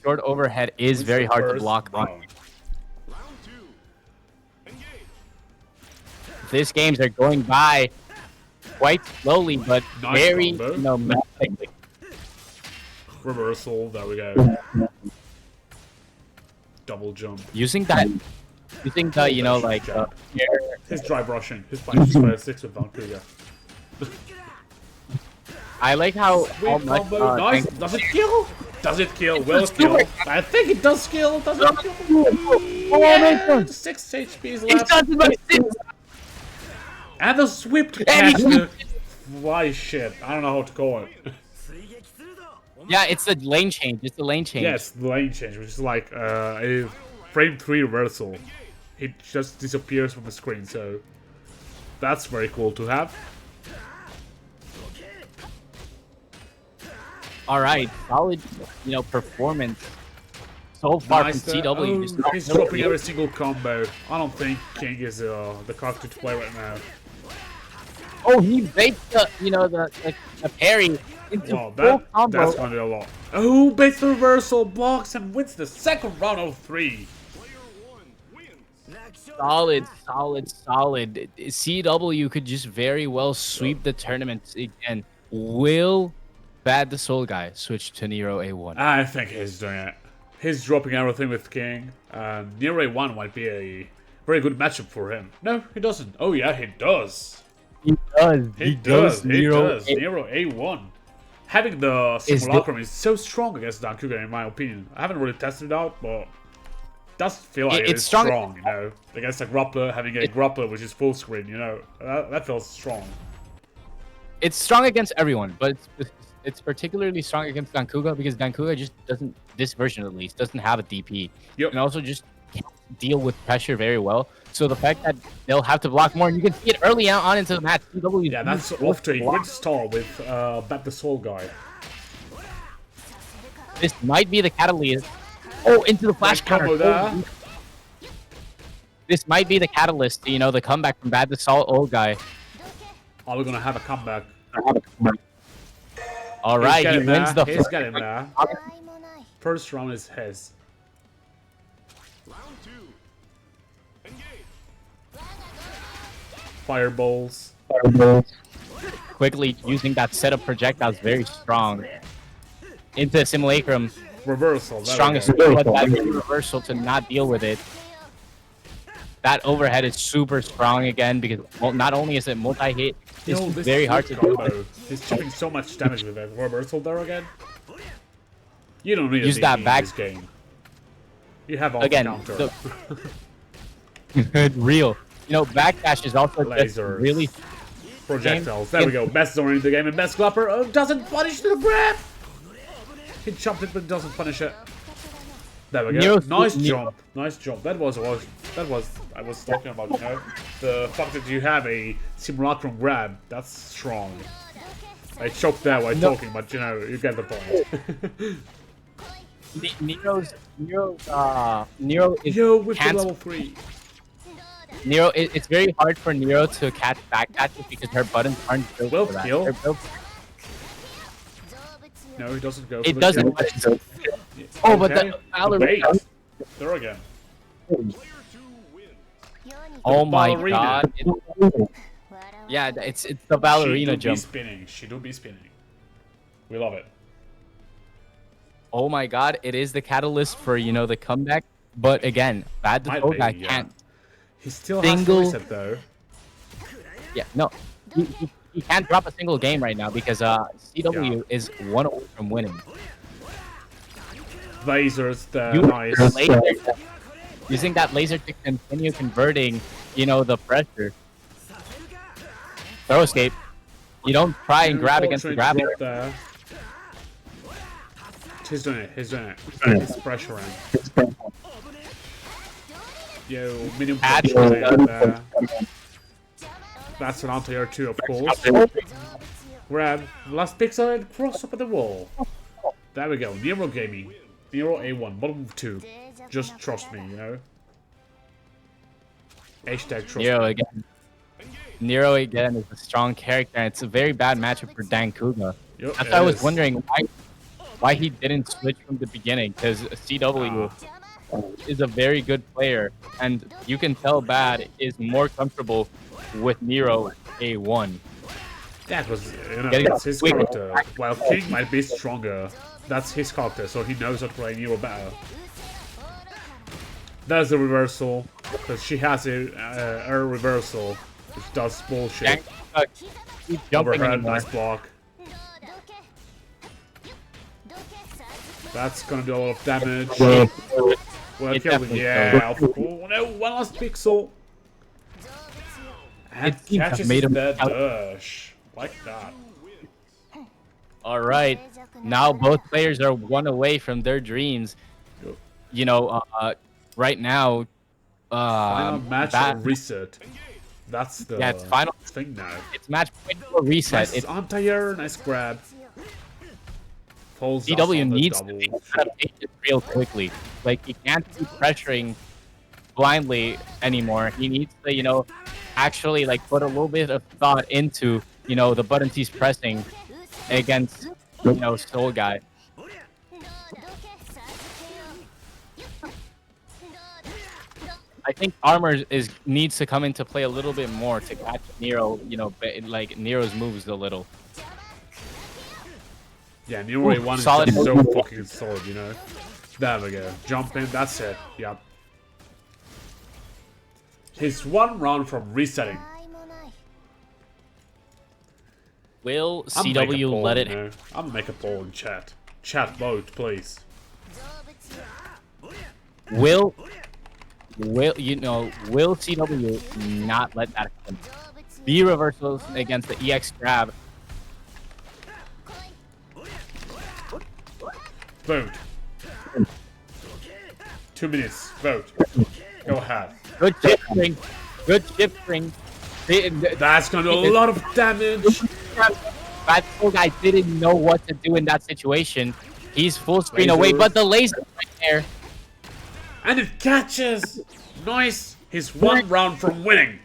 short overhead is very hard to block on. These games are going by quite slowly, but very, you know, methodically. Reversal, there we go. Double jump. Using the, you know, like, his drive rushing. His fight is 6 with Valkyria. I like how much, nice. Does it kill? Does it kill? Will it kill? I think it does kill. Does it kill? Yeah, 6 HPs left. And the swift catch. Why shit? I don't know how to call it. Yeah, it's the lane change. It's the lane change. Yes, the lane change, which is like a frame 3 reversal. It just disappears from the screen, so That's very cool to have. All right, solid, performance so far Nice from there. CW. Oh, Just not he's really- dropping every single combo. I don't think King is the character to play right now. Oh, he baked the parry into Wow, full combo. that's gonna be a lot. Oh, baits the reversal, blocks, and wins the second round of 3. Solid. CW could just very well sweep the tournament again. Will Bad the Soul Guy switch to Nero A1? I think he's doing it. He's dropping everything with King. Nero A1 might be a very good matchup for him. No, he doesn't. Oh yeah, he does. He does. He does. He Nero does. Nero A1. Having the Simulacrum is so strong against Dankuga, in my opinion. I haven't really tested it out, but does feel like it's strong, you know. Against a grappler, having a grappler which is full screen, you know. That feels strong. It's strong against everyone, but it's particularly strong against Dankuga because Dankuga just doesn't, this version at least, doesn't have a DP. Yep. And also just can't deal with pressure very well. So the fact that they'll have to block more, and you can see it early on into the match. CW Yeah, that's off to a good start with Bat the Soul Guy. This might be the catalyst. Oh, into the flash counter. there. This might be the catalyst, the comeback from Bad the Soul Old Guy. Are we gonna have a comeback? All right, he wins the He's first. getting there. First round is his. Fireballs. Quickly using that setup projectiles very strong. Into Simulacrum. Reversal. there we Strongest go. skill, but that reversal to not deal with it. That overhead is super strong again because not only is it multi-hit, it's Yo, this very is hard good to deal combo. with. He's chipping so much damage with that reversal there again. You don't need Use a that DP back- in this game. You have all Again, counter. real. Backdash is also just Lasers. really Projectiles. There we go. Best zoner in the game and best glapper doesn't punish the grab. He chopped it but doesn't punish it. There we go. Nero's- Nice Nero- jump. Nice jump. That was I was talking about, you know. The fact that you have a simulacrum grab, that's strong. I choked there while talking, but you know, you get the point. Nero is Yo, with the can't- level 3. Nero. It's very hard for Nero to catch backdashes because her buttons aren't built Well, for that. kill. They're built- No, he doesn't go for It the doesn't. kill. Oh, but Okay. the ballerina. Bait. There again. Oh my ballerina. god. Yeah, it's the ballerina She do jump. be spinning. She do be spinning. We love it. Oh my god, it is the catalyst for, the comeback. But again, Bad the Might Soul be, Guy yeah. can't. He still Single- has to reset though. Yeah, no. He can't drop a single game right now because CW is 1 away from winning. Lasers, You- nice. laser, using that laser to continue converting, the pressure. Throw escape. You don't try and grab against the grabber. There. He's doing it. He's doing it. He's pressuring. Yo, medium Add- pressure there. That's an anti-air too, of course. Grab last pixel and cross up at the wall. There we go. Nero Gaming. Nero A1, bottom of 2. Just trust me, you know. Hashtag trust Nero me. again. Nero again is a strong character, and it's a very bad matchup for Dan Kuga. Yep, That's it why I was is. wondering why he didn't switch from the beginning, because CW is a very good player, and you can tell Bad is more comfortable with Nero A1. That was, Getting that's his quick. character. While King might be stronger, that's his character, so he knows how to play Nero better. There's the reversal, because she has a reversal, which does Dan bullshit. Kuga keep jumping Overhead, anymore. nice block. That's gonna do a lot of damage. Well, It killed definitely yeah, of course. No, one last pixel. And It seems to have catches made him the out- dash. Like that. All right, now both players are 1 away from their dreams. Right now, Final match Bad- or reset. That's the it's final. thing now. It's match point or reset. Nice It's anti-air, nice grab. Falls up CW on the needs to double. take adaptation real quickly. Like, he can't keep pressuring blindly anymore. He needs to, actually like put a little bit of thought into, the buttons he's pressing against, Soul Guy. I think armor needs to come into play a little bit more to catch Nero, like Nero's moves a little. Yeah, Nero 1 is solid. just so fucking solid, There we go. Jump in, that's it. Yep. He's 1 round from resetting. Will I'm gonna make a CW poll, let it? I'm gonna make a poll in chat. Chat vote, please. Will CW not let that happen? B reversals against the EX grab. Vote. 2 minutes. Vote. Go ahead. Good shifting. Good shifting. That's gonna do a lot of damage. That Soul Guy didn't know what to do in that situation. He's full screen Laser. away, but the laser right there. And it catches. Nice. He's 1 round from winning.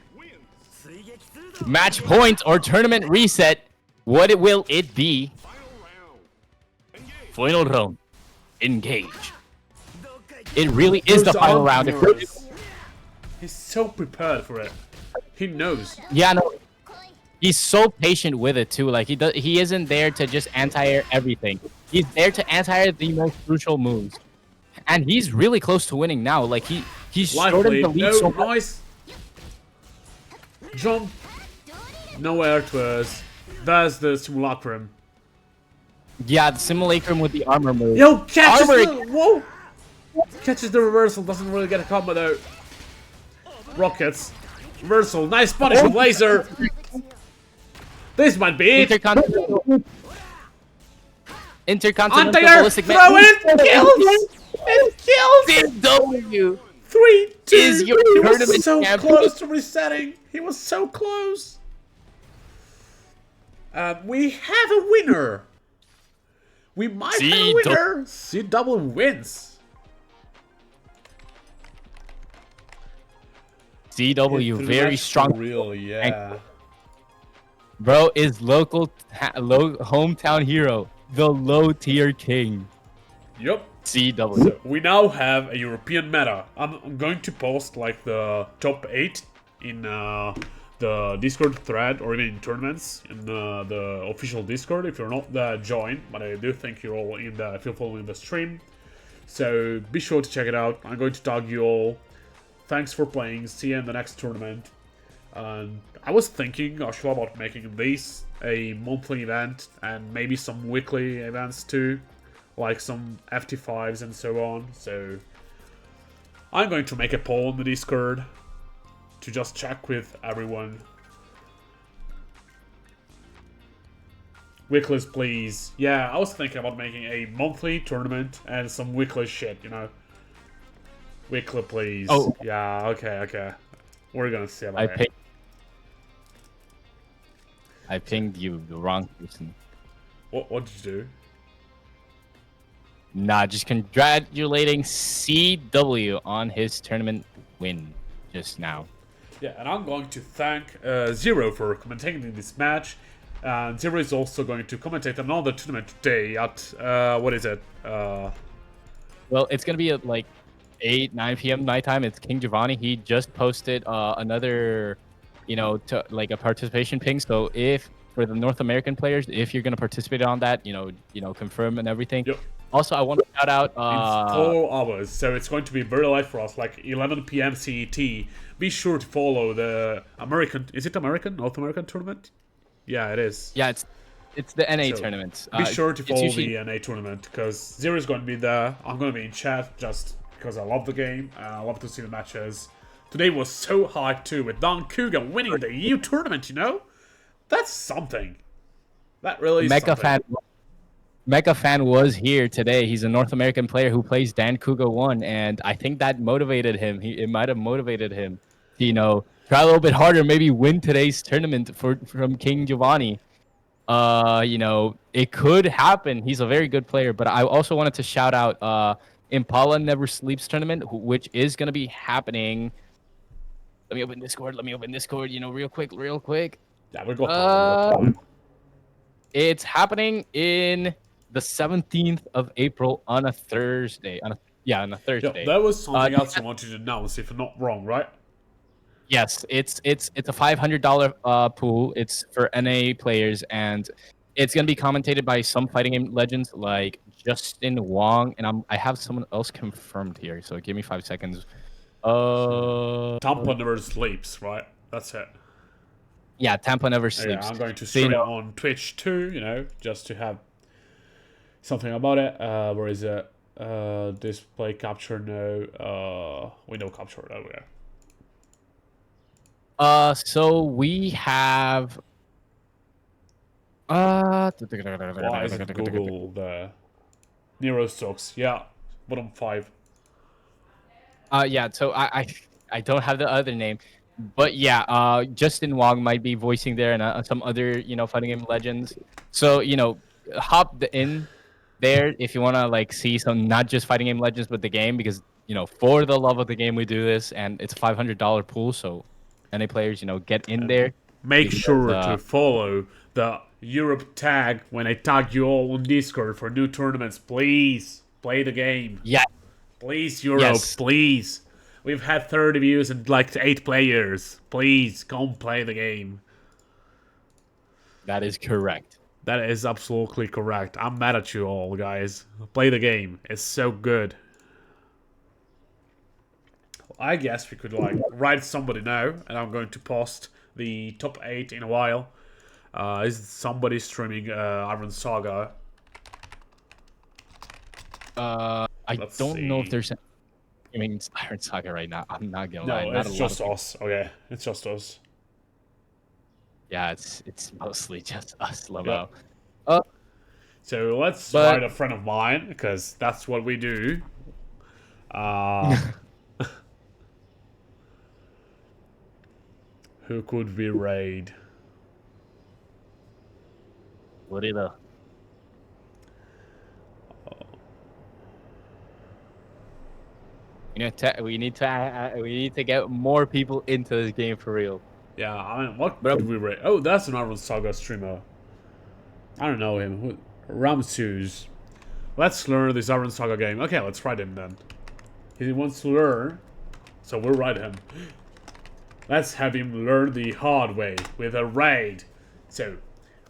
Match point or tournament reset. What will it be? Final round. Engage. It really is the Those final arm round. mirrors. He's so prepared for it. He knows. Yeah, no. He's so patient with it too. Like, he isn't there to just anti-air everything. He's there to anti-air the most crucial moves. And he's really close to winning now. Like, he's shortened Lively. the lead No, so much. nice. Jump. No air twist. There's the simulacrum. Yeah, the simulacrum with the armor move. Yo, catches Armor- the... Whoa. Catches the reversal. Doesn't really get a combo though. Rockets. Reversal. Nice punish with laser. This might be it. Intercontinental Anti-air. ballistic Throw it. Kills. It kills. CW 3, 2. is your He tournament was so champion. close to resetting. He was so close. We have a winner. We might have a winner. CW wins. CW, very strong. Real, yeah. Bro is local hometown hero, the low tier king. Yup. CW. So we now have a European meta. I'm going to post like the top 8 in the Discord thread or even in tournaments in the official Discord. If you're not there, join. But I do think you're all in there if you're following the stream. So be sure to check it out. I'm going to tag you all. Thanks for playing. See you in the next tournament. And I was thinking actually about making this a monthly event and maybe some weekly events too, like some FT5s and so on. So I'm going to make a poll on the Discord to just check with everyone. Weeklies, please. Yeah, I was thinking about making a monthly tournament and some weekly shit, Weekly, please. Oh. Yeah, okay. We're gonna see about it. I pinged you, the wrong person. What did you do? Nah, just congratulating CW on his tournament win just now. Yeah, and I'm going to thank Zero for commentating this match. And Zero is also going to commentate another tournament today at, what is it? Well, it's gonna be at like 9 p.m. nighttime. It's King Giovanni. He just posted another, like a participation ping. So if for the North American players, if you're gonna participate on that, confirm and everything. Yep. Also, I want to shout out. It's 4 hours, so it's going to be very late for us, like 11 p.m. CET. Be sure to follow the American. Is it American? North American tournament? Yeah, it is. Yeah, it's the NA So, tournament. Be sure to follow usually... the NA tournament because Zero is going to be there. I'm going to be in chat just because I love the game and I love to see the matches. Today was so hyped too with Don Cougar winning the EU tournament. That's something. That really is something. Mecha Fan was here today. He's a North American player who plays Dan Kuga 1, and I think that motivated him. It might have motivated him to, try a little bit harder, maybe win today's tournament from King Giovanni. You know, it could happen. He's a very good player, but I also wanted to shout out Impala Never Sleeps tournament, which is gonna be happening. Let me open Discord. Let me open Discord. You know, real quick, real quick. Yeah, we got time. We got time. It's happening in the 17th of April on a Thursday. On a Yeah, Thursday. there was something else you wanted to announce, if I'm not wrong, right? Yes, it's a $500 pool. It's for NA players, and it's gonna be commentated by some fighting game legends like Justin Wong, and I have someone else confirmed here. So give me 5 seconds. Tampa never sleeps, right? That's it. Yeah, Tampa never Yeah, sleeps. I'm going to So, you stream know, on Twitch too, you know, just to have something about it. Where is it? Display capture, no. Window capture, there we go. so we have Why is it Google the Nero stocks? Yeah, bottom 5. yeah, so I don't have the other name, but yeah, Justin Wong might be voicing there, and some other fighting game legends. So hop in there if you wanna like see some not just fighting game legends but the game, because for the love of the game we do this, and it's a $500 pool. So any players get in there. Make because, sure to follow the Europe tag when I tag you all on Discord for new tournaments. Please play the game. Yeah. Please, Europe, Yes. please. We've had 30 views and like 8 players. Please, come play the game. That is correct. That is absolutely correct. I'm mad at you all, guys. Play the game. It's so good. I guess we could like write somebody now, and I'm going to post the top 8 in a while. Is somebody streaming Iron Saga? I Let's don't know if see. there's. I mean, it's Iron Saga right now. I'm not gonna lie. No, Not it's a just lot of us. Okay, it's just us. Yeah, it's mostly just us, Lobo. Yep. Oh, So let's But- write a friend of mine, because that's what we do. Who could we raid? what is it? We need to get more people into this game for real. Yeah, I mean, what But- could we raid? Oh, that's an Iron Saga streamer. I don't know him. Ramsus. Let's learn this Iron Saga game. Okay, let's write him then. He wants to learn, so we'll write him. Let's have him learn the hard way with a raid. So,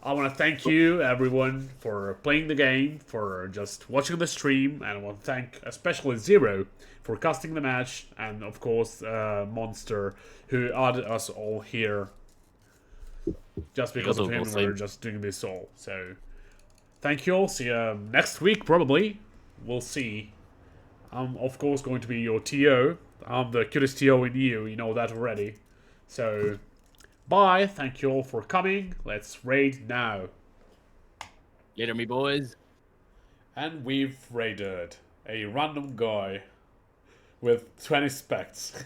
I want to thank you, everyone, for playing the game, for just watching the stream, and I want to thank especially Zero for casting the match, and of course, Monster, who added us all here. Just because of him, we're just doing this all. So, thank you all. See you next week, probably. We'll see. I'm, of course, going to be your TO. I'm the cutest TO in you know that already. So, bye. Thank you all for coming. Let's raid now. Later, me boys. And we've raided a random guy with 20 specs.